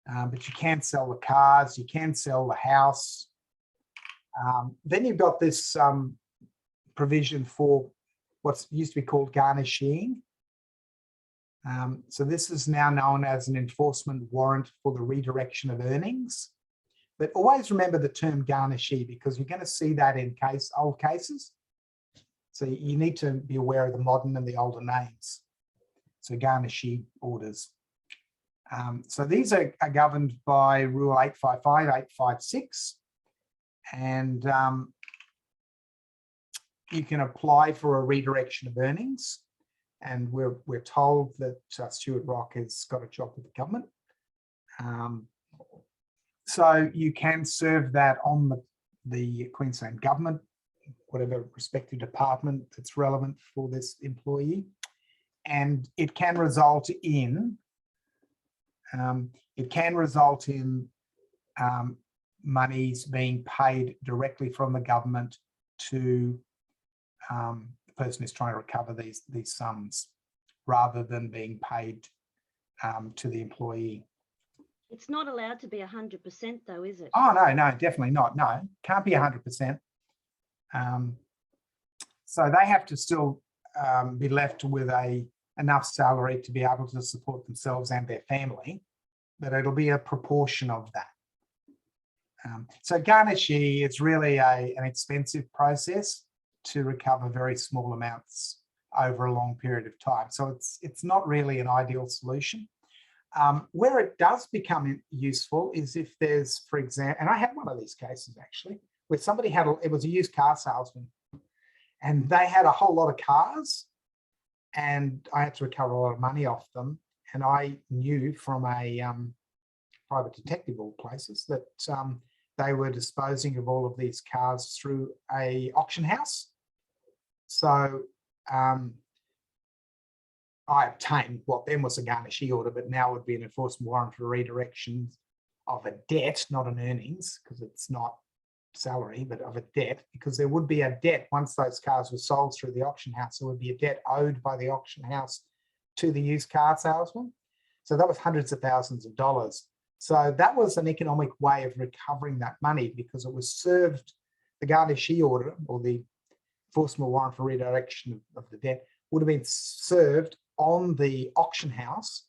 but you can sell the cars, you can sell the house. Then you've got this provision for what's used to be called garnishing. So this is now known as an enforcement warrant for the redirection of earnings. But always remember the term garnishee, because you're going to see that in old cases. So you need to be aware of the modern and the older names. So garnishee orders. So these are governed by Rule 855, 856. And you can apply for a redirection of earnings. And we're told that Stuart Rock has got a job with the government. So you can serve that on the Queensland government, whatever respective department that's relevant for this employee. And it can result in monies being paid directly from the government to the person who's trying to recover these sums, rather than being paid to the employee. It's not allowed to be 100% though, is it? Oh, no, definitely not. No, can't be 100%. So they have to still be left with enough salary to be able to support themselves and their family, but it'll be a proportion of that. So garnishee is really an expensive process to recover very small amounts over a long period of time. So it's not really an ideal solution. Where it does become useful is if there's, for example, and I had one of these cases actually, where somebody it was a used car salesman, and they had a whole lot of cars, and I had to recover a lot of money off them. And I knew from a private detective, all places, that they were disposing of all of these cars through a auction house. So I obtained what then was a garnishee order, but now would be an enforcement warrant for redirection of a debt, not an earnings, because it's not salary, but of a debt, because there would be a debt once those cars were sold through the auction house. There would be a debt owed by the auction house to the used car salesman. So that was hundreds of thousands of dollars. So that was an economic way of recovering that money, because it was served, the garnishee order or the enforcement warrant for redirection of the debt would have been served on the auction house,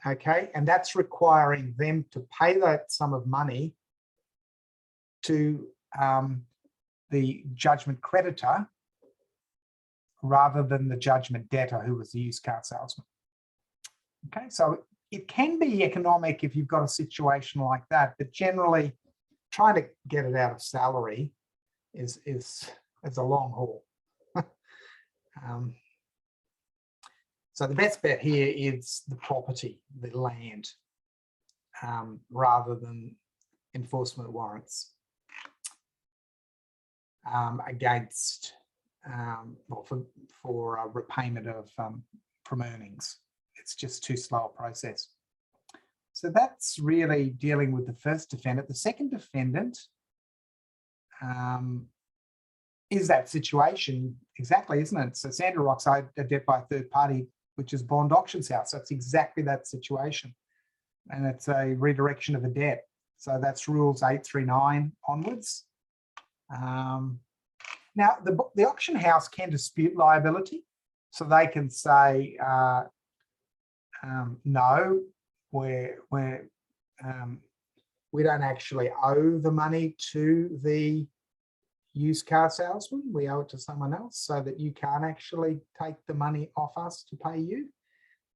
okay? And that's requiring them to pay that sum of money to the judgment creditor rather than the judgment debtor, who was the used car salesman. Okay, so it can be economic if you've got a situation like that, but generally trying to get it out of salary is a long haul. So the best bet here is the property, the land, rather than enforcement warrants against for repayment of from earnings. It's just too slow a process. So that's really dealing with the first defendant. The second defendant is that situation exactly, isn't it? So Sandra Rock's owed a debt by a third party, which is Bond Auctions House. So it's exactly that situation. And it's a redirection of a debt. So that's rules 839 onwards. Now, the auction house can dispute liability. So they can say, no, we don't actually owe the money to the used car salesman. We owe it to someone else, so that you can't actually take the money off us to pay you.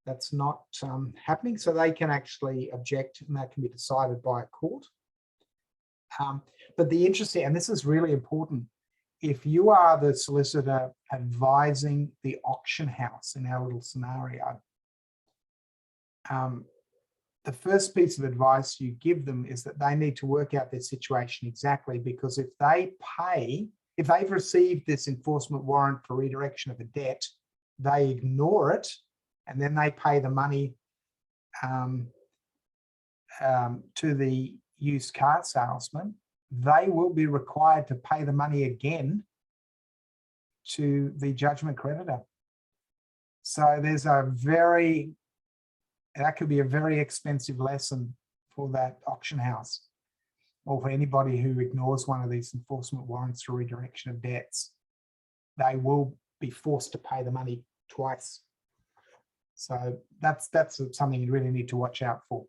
That's not happening. So they can actually object, and that can be decided by a court. But the interesting, and this is really important, if you are the solicitor advising the auction house in our little scenario, the first piece of advice you give them is that they need to work out their situation exactly, because if they pay if they've received this enforcement warrant for redirection of a debt, they ignore it, and then they pay the money to the used car salesman, they will be required to pay the money again to the judgment creditor. So there's that could be a very expensive lesson for that auction house, or for anybody who ignores one of these enforcement warrants for redirection of debts. They will be forced to pay the money twice. So that's something you really need to watch out for.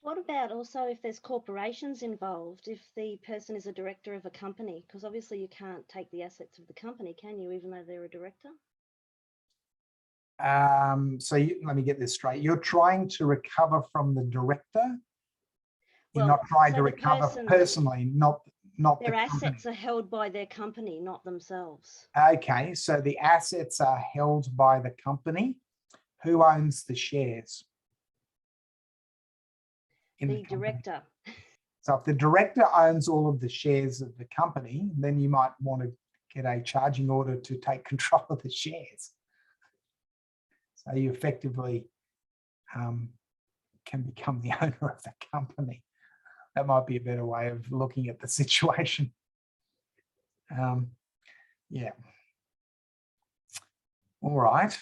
What about also if there's corporations involved, if the person is a director of a company? Because obviously you can't take the assets of the company, can you, even though they're a director? Let me get this straight. You're trying to recover from the director. You're Well, not trying so to the recover person- personally, not Their the company. assets are held by their company, not themselves. Okay, so the assets are held by the company. Who owns the shares? In The company? director. So if the director owns all of the shares of the company, then you might want to get a charging order to take control of the shares. So you effectively can become the owner of the company. That might be a better way of looking at the situation. Yeah. All right.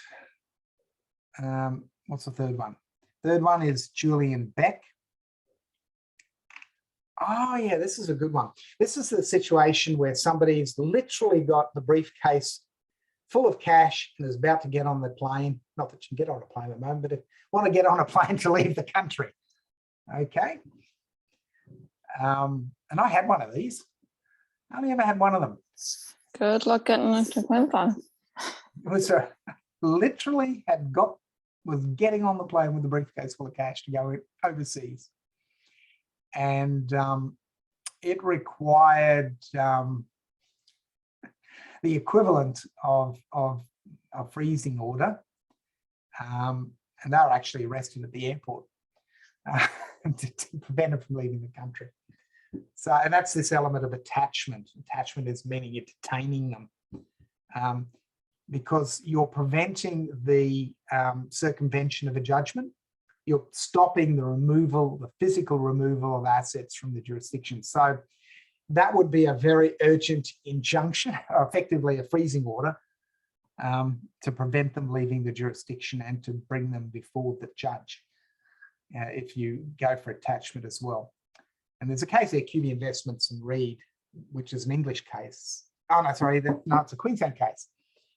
What's the third one? Third one is Julian Beck. Oh yeah, this is a good one. This is the situation where somebody's literally got the briefcase full of cash and is about to get on the plane. Not that you can get on a plane at the moment, but if you want to get on a plane to leave the country. Okay. And I had one of these. I only ever had one of them. Good luck getting into Queensland. It was literally was getting on the plane with the briefcase full of cash to go overseas. And it required the equivalent of a freezing order. And they were actually arrested at the airport to prevent them from leaving the country. So, and that's this element of attachment. Attachment is meaning you're detaining them because you're preventing the circumvention of a judgment. You're stopping the physical removal of assets from the jurisdiction. So that would be a very urgent injunction, or effectively a freezing order, to prevent them leaving the jurisdiction and to bring them before the judge if you go for attachment as well. And there's a case there, QB Investments and Reed, which is an English case. Oh, no, sorry, no, it's a Queensland case.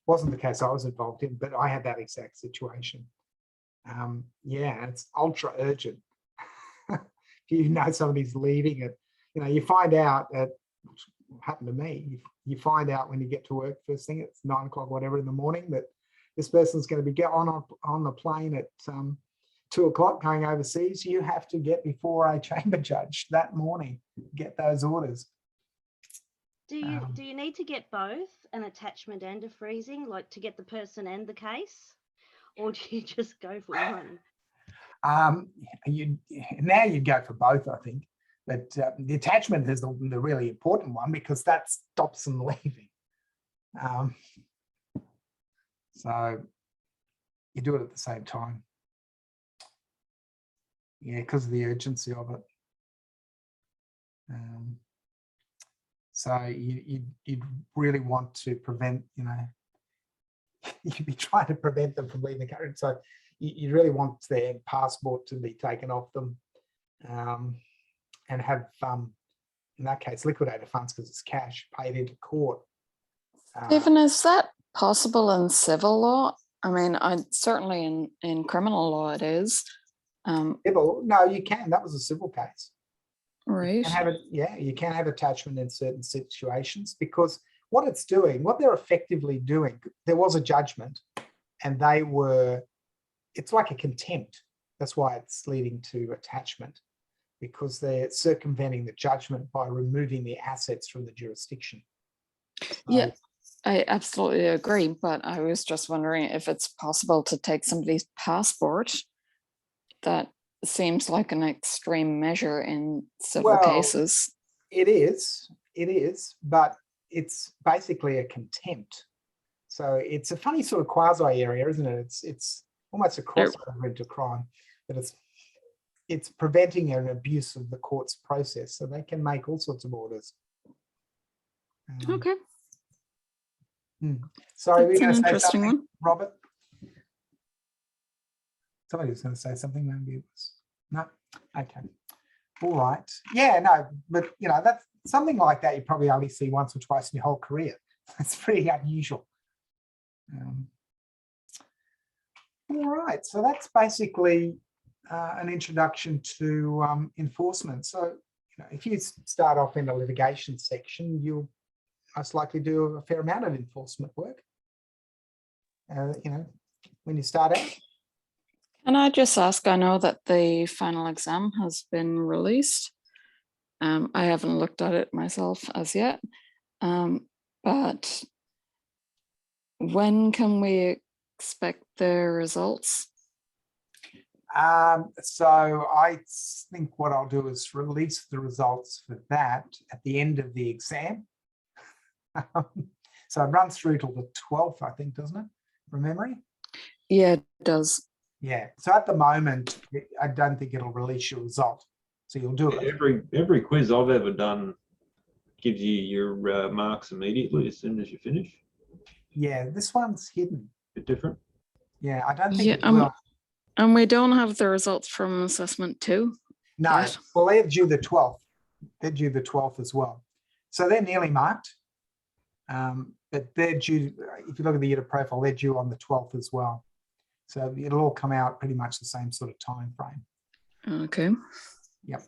Wasn't the case I was involved in, but I had that exact situation. Yeah, it's ultra urgent. If you know somebody's leaving it, you find out which happened to me, you find out when you get to work first thing, it's 9 o'clock, whatever in the morning, that this person's going to be on the plane at 2 o'clock going overseas. You have to get before a chamber judge that morning, get those orders. Do you need to get both an attachment and a freezing, like to get the person and the case? Or do you just go for one? Now you'd go for both, I think. But the attachment is the really important one because that stops them leaving. So you do it at the same time. Yeah, because of the urgency of it. So you'd really want to prevent, you'd be trying to prevent them from leaving the country. So you really want their passport to be taken off them and have, in that case, liquidated funds, because it's cash, paid into court. Stephen, is that possible in civil law? I mean, certainly in criminal law it is. Civil? No, you can. That was a civil case. Right. You can have attachment in certain situations because what they're effectively doing, there was a judgment and it's like a contempt. That's why it's leading to attachment, because they're circumventing the judgment by removing the assets from the jurisdiction. Yeah, I absolutely agree. But I was just wondering if it's possible to take somebody's passport. That seems like an extreme measure in civil cases. It is, but it's basically a contempt. So it's a funny sort of quasi area, isn't it? It's almost a crossover into crime, but it's preventing an abuse of the court's process. So they can make all sorts of orders. Okay. Sorry, we're That's an going to say interesting something, one. Robert. Somebody was going to say something. Maybe it was no. Okay. All right. Yeah. No. But you know, that's something like that. You probably only see once or twice in your whole career. It's pretty unusual. All right. So that's basically an introduction to enforcement. So you know, if you start off in the litigation section, you'll most likely do a fair amount of enforcement work. You know, when you start out. Can I just ask, I know that the final exam has been released. I haven't looked at it myself as yet, but when can we expect the results? So I think what I'll do is release the results for that at the end of the exam. So it runs through till the 12th, I think, doesn't it? From memory? Yeah, it does. Yeah. So at the moment, I don't think it'll release your result. So you'll do it. Every quiz I've ever done gives you your marks immediately as soon as you finish. Yeah, this one's hidden. Bit different. Yeah, I don't think Yeah, it will. and we don't have the results from assessment 2. No, yet. well, they're due the 12th. They're due the 12th as well. So they're nearly marked. But they're due, if you look at the unit profile, they're due on the 12th as well. So it'll all come out pretty much the same sort of time frame. Okay. Yep.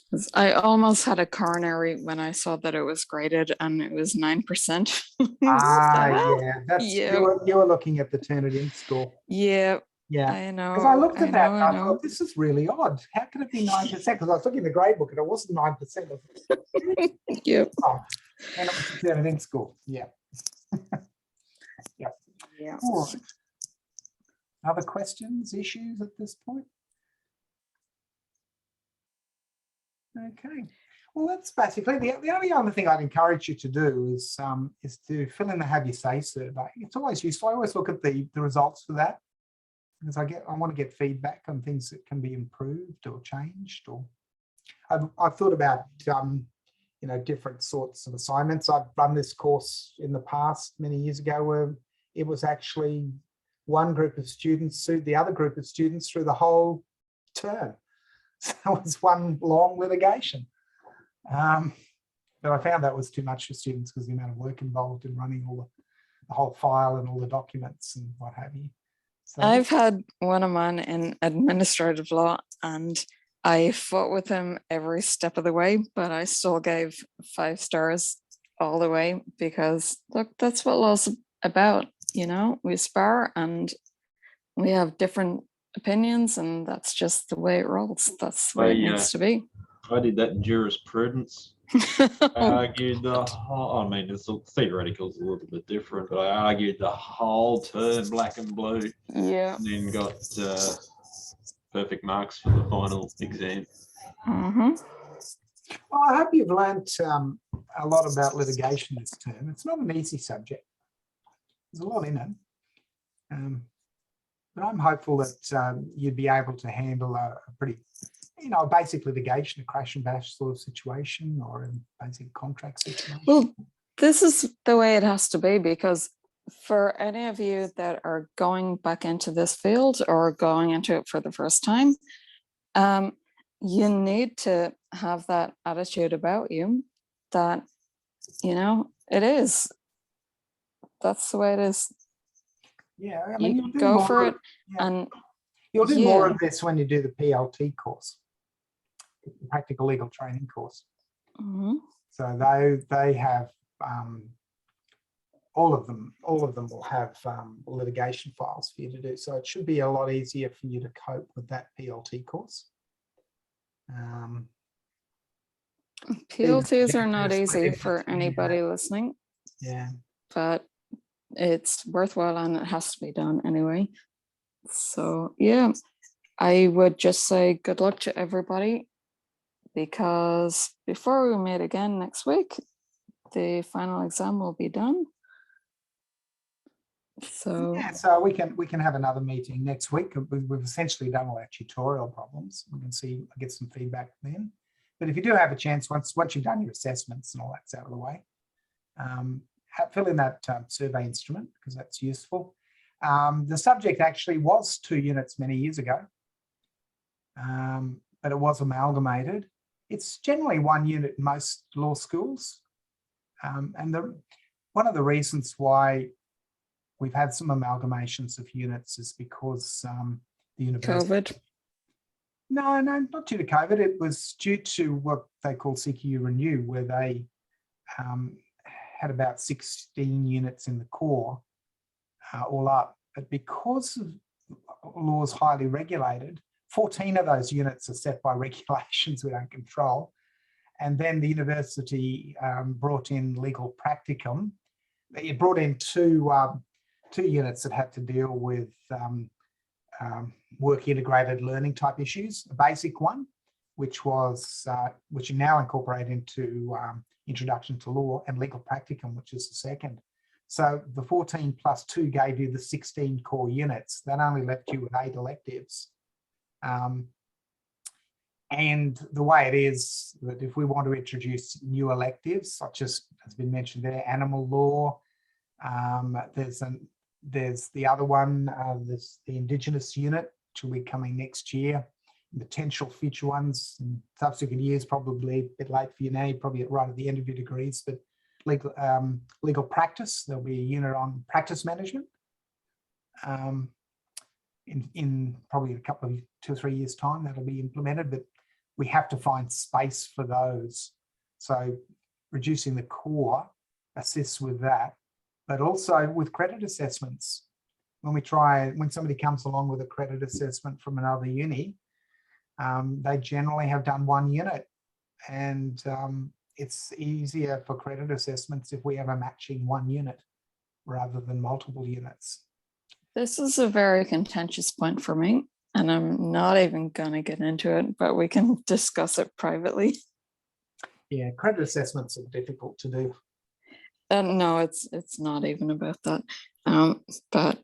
'Cause I almost had a coronary when I saw that it was graded and it was 9%. Yeah, that's Yeah. you were looking at the Turnitin score. Yeah, Yeah. I know. Because I looked at that and I know. thought, this is really odd. How can it be 9%? Because I was looking at the grade book and it wasn't 9%. Yep. Oh, and it was the Turnitin score. Yeah. Yep. Yeah. All right. Other questions, issues at this point? Okay. Well, that's basically the only other thing I'd encourage you to do is to fill in the Have You Say survey. It's always useful. I always look at the results for that because I want to get feedback on things that can be improved or changed. Or I've thought about you know, different sorts of assignments. I've run this course in the past many years ago where it was actually one group of students sued the other group of students through the whole term. So it was one long litigation. But I found that was too much for students because the amount of work involved in running all the whole file and all the documents and what have you. So I've had one of mine in administrative law and I fought with him every step of the way, but I still gave 5 stars all the way because look, that's what law's about. You know, we spar and we have different opinions and that's just the way it rolls. That's the way it needs to be. I did that in jurisprudence. I argued the whole, I mean, it's theoretical, it's a little bit different, but I argued the whole term black and blue. Yeah. And then got perfect marks for the final exam. well, I hope you've learnt a lot about litigation this term. It's not an easy subject. There's a lot in it. But I'm hopeful that you'd be able to handle a pretty, you know, a basic litigation, a crash and bash sort of situation or a basic contract situation. Well, this is the way it has to be because for any of you that are going back into this field or going into it for the first time, you need to have that attitude about you that, you know, it is. That's the way it is. Yeah, I mean, You go for it. Yeah. And you'll do more of this when you do the PLT course, the practical legal training course. So they have all of them will have litigation files for you to do. So it should be a lot easier for you to cope with that PLT course. PLTs are not easy for anybody listening. Yeah. But it's worthwhile and it has to be done anyway. So yeah, I would just say good luck to everybody because before we meet again next week, the final exam will be done. So Yeah, so we can have another meeting next week. We've essentially done all our tutorial problems. We can get some feedback then. But if you do have a chance, once you've done your assessments and all that's out of the way, fill in that survey instrument because that's useful. The subject actually was 2 units many years ago, but it was amalgamated. It's generally 1 unit in most law schools. And one of the reasons why we've had some amalgamations of units is because the university... COVID. No, not due to COVID. It was due to what they call CQU Renew, where they had about 16 units in the core all up. But because of law is highly regulated, 14 of those units are set by regulations we don't control. And then the university brought in legal practicum. It brought in two units that had to deal with work integrated learning type issues. A basic one, which you now incorporate into Introduction to Law, and legal practicum, which is the second. So the 14 plus 2 gave you the 16 core units. That only left you with 8 electives. And the way it is that if we want to introduce new electives, such as has been mentioned there, animal law, there's the other one, there's the Indigenous unit, which will be coming next year. Potential future ones in subsequent years, probably a bit late for you now, probably right at the end of your degrees, but legal practice, there'll be a unit on practice management in probably a couple of 2 or 3 years' time. That'll be implemented, but we have to find space for those. So reducing the core assists with that, but also with credit assessments. When somebody comes along with a credit assessment from another uni, they generally have done 1 unit, and it's easier for credit assessments if we have a matching 1 unit rather than multiple units. This is a very contentious point for me, and I'm not even going to get into it, but we can discuss it privately. Yeah, credit assessments are difficult to do. No, it's not even about that. But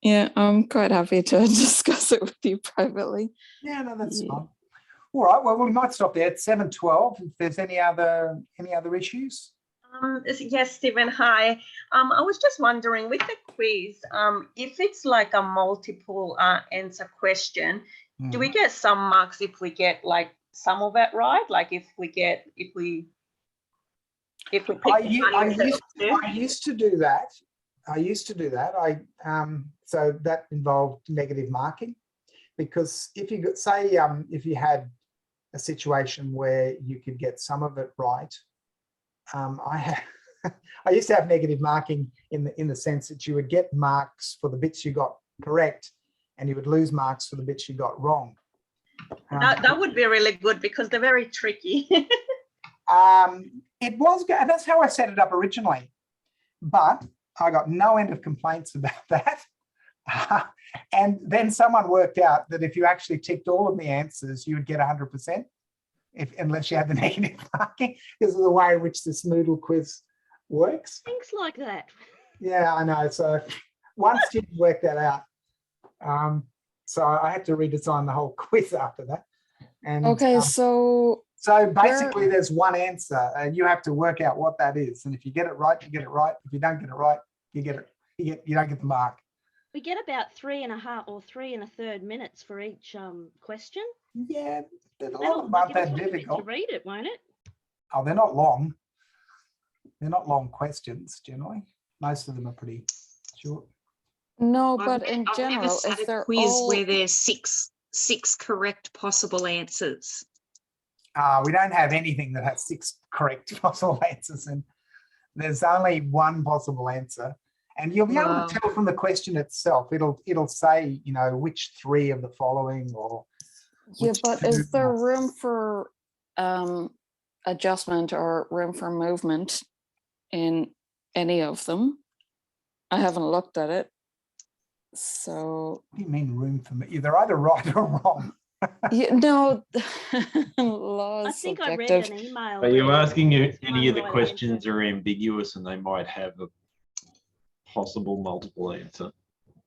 yeah, I'm quite happy to discuss it with you privately. Yeah, no, that's fine. All right, well, we might stop there at 7:12. If there's any other issues. Yes, Stephen, hi. I was just wondering with the quiz, if it's like a multiple answer question, do we get some marks if we get like some of it right? Like if we pick I used to do that. So that involved negative marking, because if you could say if you had a situation where you could get some of it right, I used to have negative marking in the sense that you would get marks for the bits you got correct, and you would lose marks for the bits you got wrong. That would be really good because they're very tricky. It was, and that's how I set it up originally, but I got no end of complaints about that. And then someone worked out that if you actually ticked all of the answers, you would get 100%, unless you had the negative marking, because of the way in which this Moodle quiz works. Things like that. Yeah, I know. So one student worked that out. So I had to redesign the whole quiz after that. And okay, so basically there's one answer, and you have to work out what that is. And if you get it right, you get it right. If you don't get it right, you don't get the mark. We get about 3.5 or 3 1/3 minutes for each question. Yeah, a lot of them aren't that difficult. To read it, won't it? Oh, they're not long. They're not long questions generally. Most of them are pretty short. no, but in general, if they're quiz all... where there's six correct possible answers. We don't have anything that has 6 correct possible answers, and there's only 1 possible answer. And you'll be able to tell from the question itself. It'll say, which 3 of the following, or yeah, but is there room for adjustment or room for movement in any of them? I haven't looked at it. So what do you mean room for me? They're either right or wrong. No, law I is think I read subjective. an email. Are you where asking if one any of the right questions answer. are ambiguous and they might have a possible multiple answer?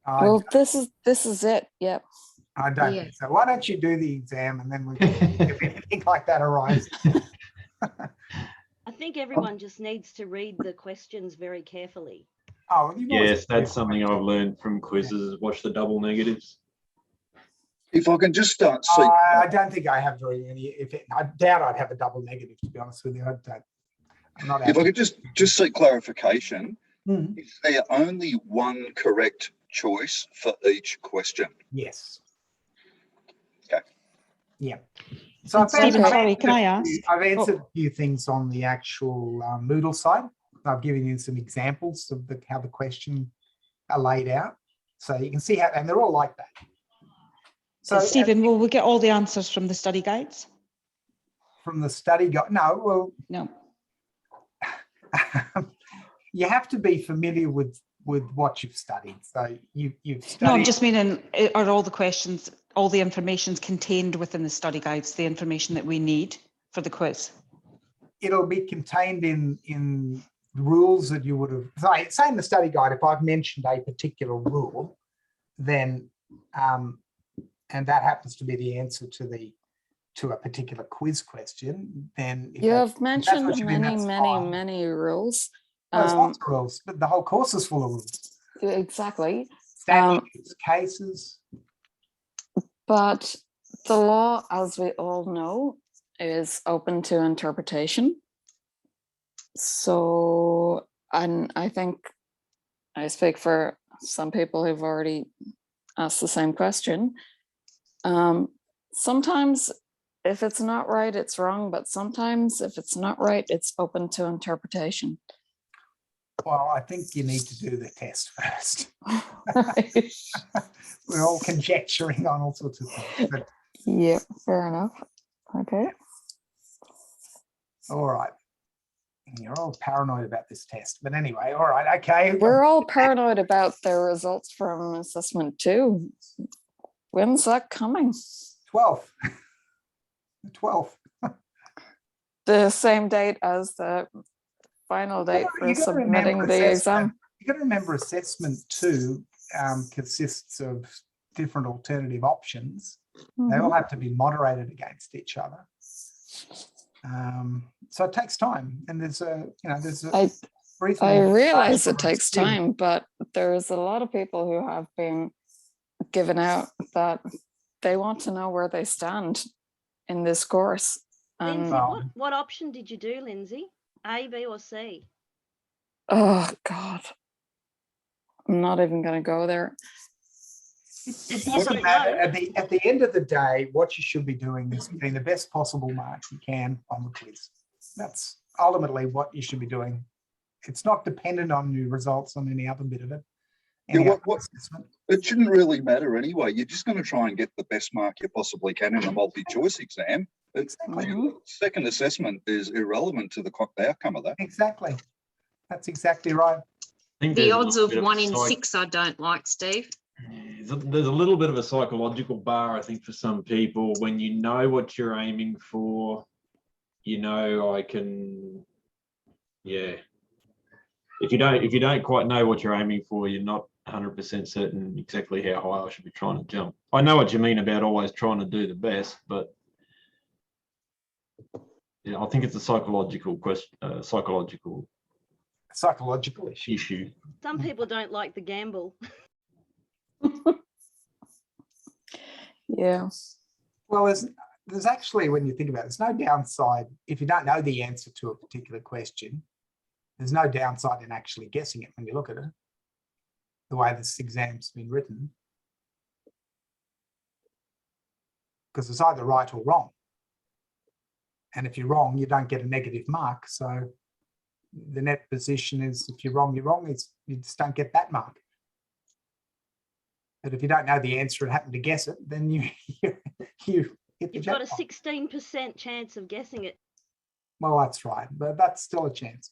Well, this is it. Yep. I don't Yeah. think so. Why don't you do the exam and then we can see if anything like that arises. I think everyone just needs to read the questions very carefully. Oh, you've always Yes, got to that's something I've learned from quizzes. Watch the double negatives. If I can just start, see, I don't think I have very many. I doubt I'd have a double negative, to be honest with you. I'm not. if I could just seek clarification, Hmm. is there only one correct choice for each question? Yes. Okay. Yeah. So I've Stephen, answered- sorry, can I ask? I've answered a few things on the actual Moodle side. I've given you some examples of how the question are laid out. So you can see how, and they're all like that. So Stephen, will we get all the answers from the study guides? from the study guide, no, well, No. you have to be familiar with what you've studied. So you've studied. No, I'm just meaning, are all the questions, all the information's contained within the study guides, the information that we need for the quiz? It'll be contained in rules that you would have, say in the study guide, if I've mentioned a particular rule, then, and that happens to be the answer to a particular quiz question, then. You have mentioned what you mean, many, that's many, fine. many rules. Well, there's lots of rules, but the whole course is full of rules. Exactly. Statutes, cases. But the law, as we all know, is open to interpretation. So, and I think I speak for some people who've already asked the same question. Sometimes if it's not right, it's wrong, but sometimes if it's not right, it's open to interpretation. Well, I think you need to do the test first. We're all conjecturing on all sorts of things. But, Yeah, fair enough. Okay. all right. You're all paranoid about this test. But anyway, all right, okay. We're all paranoid about the results from assessment 2. When's that coming? 12th. The 12th. The same date as the final date for You gotta submitting remember the assessment- exam. You got to remember assessment 2 consists of different alternative options. They all have to be moderated against each other. So it takes time, and there's a I reasonable realize margin it of takes error. time, but there's a lot of people who have been given out that they want to know where they stand in this course. Lindsay, And what option did you do, Lindsay? A, B, or C? oh God, I'm not even going to go there. It doesn't matter. At the end of the day, what you should be doing is getting the best possible mark you can on the quiz. That's ultimately what you should be doing. It's not dependent on your results on any other bit of it. Yeah, it shouldn't really matter anyway. You're just going to try and get the best mark you possibly can in a multi-choice exam. Exactly. Second assessment is irrelevant to the outcome of that. Exactly. That's exactly right. The odds of 1 in 6 I don't like, Steve. There's a little bit of a psychological bar, I think, for some people. When you know what you're aiming for, you know, I can, yeah. If you don't quite know what you're aiming for, you're not 100% certain exactly how high I should be trying to jump. I know what you mean about always trying to do the best, but yeah, I think it's a psychological question, psychological issue. Some people don't like the gamble. Yeah. Well, there's actually, when you think about it, there's no downside if you don't know the answer to a particular question. There's no downside in actually guessing it when you look at it, the way this exam's been written, because it's either right or wrong. And if you're wrong, you don't get a negative mark. So the net position is, if you're wrong, you're wrong. You just don't get that mark. But if you don't know the answer and happen to guess it, then you hit the You've got a jackpot. 16% chance of guessing it. Well, that's right, but that's still a chance.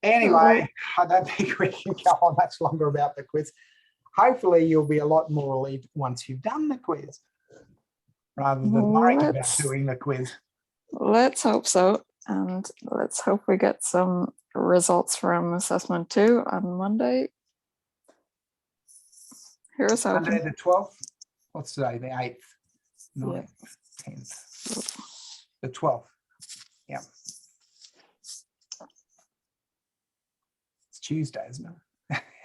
Anyway, I don't think we can go on much longer about the quiz. hopefully you'll be a lot more relieved once you've done the quiz, rather than worrying about doing the quiz. Let's hope so. And let's hope we get some results from assessment 2 on Monday. Here's Monday hoping. the 12th. What's today? The 8th, 9th, 10th. The 12th. Yeah. It's Tuesday, isn't it?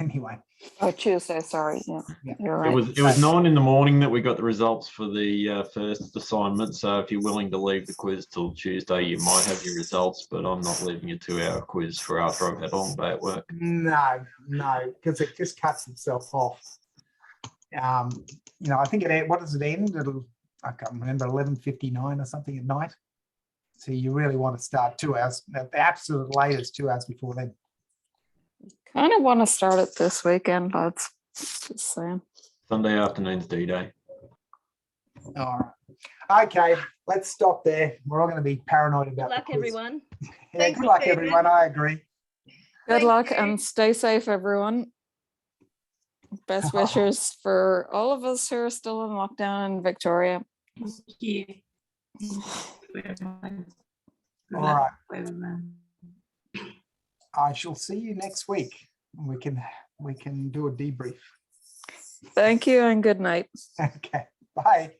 Anyway. Oh, Tuesday, sorry. Yeah, Yeah. you're right. It was 9 in the morning that we got the results for the first assignment. So if you're willing to leave the quiz till Tuesday, you might have your results, but I'm not leaving a 2-hour quiz for after I've had a long day at work. No, because it just cuts itself off. You know, I think what does it end? I can't remember, 11:59 or something at night. So you really want to start 2 hours, at the absolute latest 2 hours before then. Kind of want to start it this weekend, lads. Just saying. Sunday afternoon's D-Day. All right. Okay, let's stop there. We're all going to be paranoid about Good luck, the quiz. everyone. Yeah, Thank good you, luck, Stephen. everyone. I agree. Good Thank luck you. and stay safe, everyone. Best wishes for all of us who are still in lockdown in Victoria. Thank you. All right. I shall see you next week. We can do a debrief. Thank you and good night. Okay. Bye.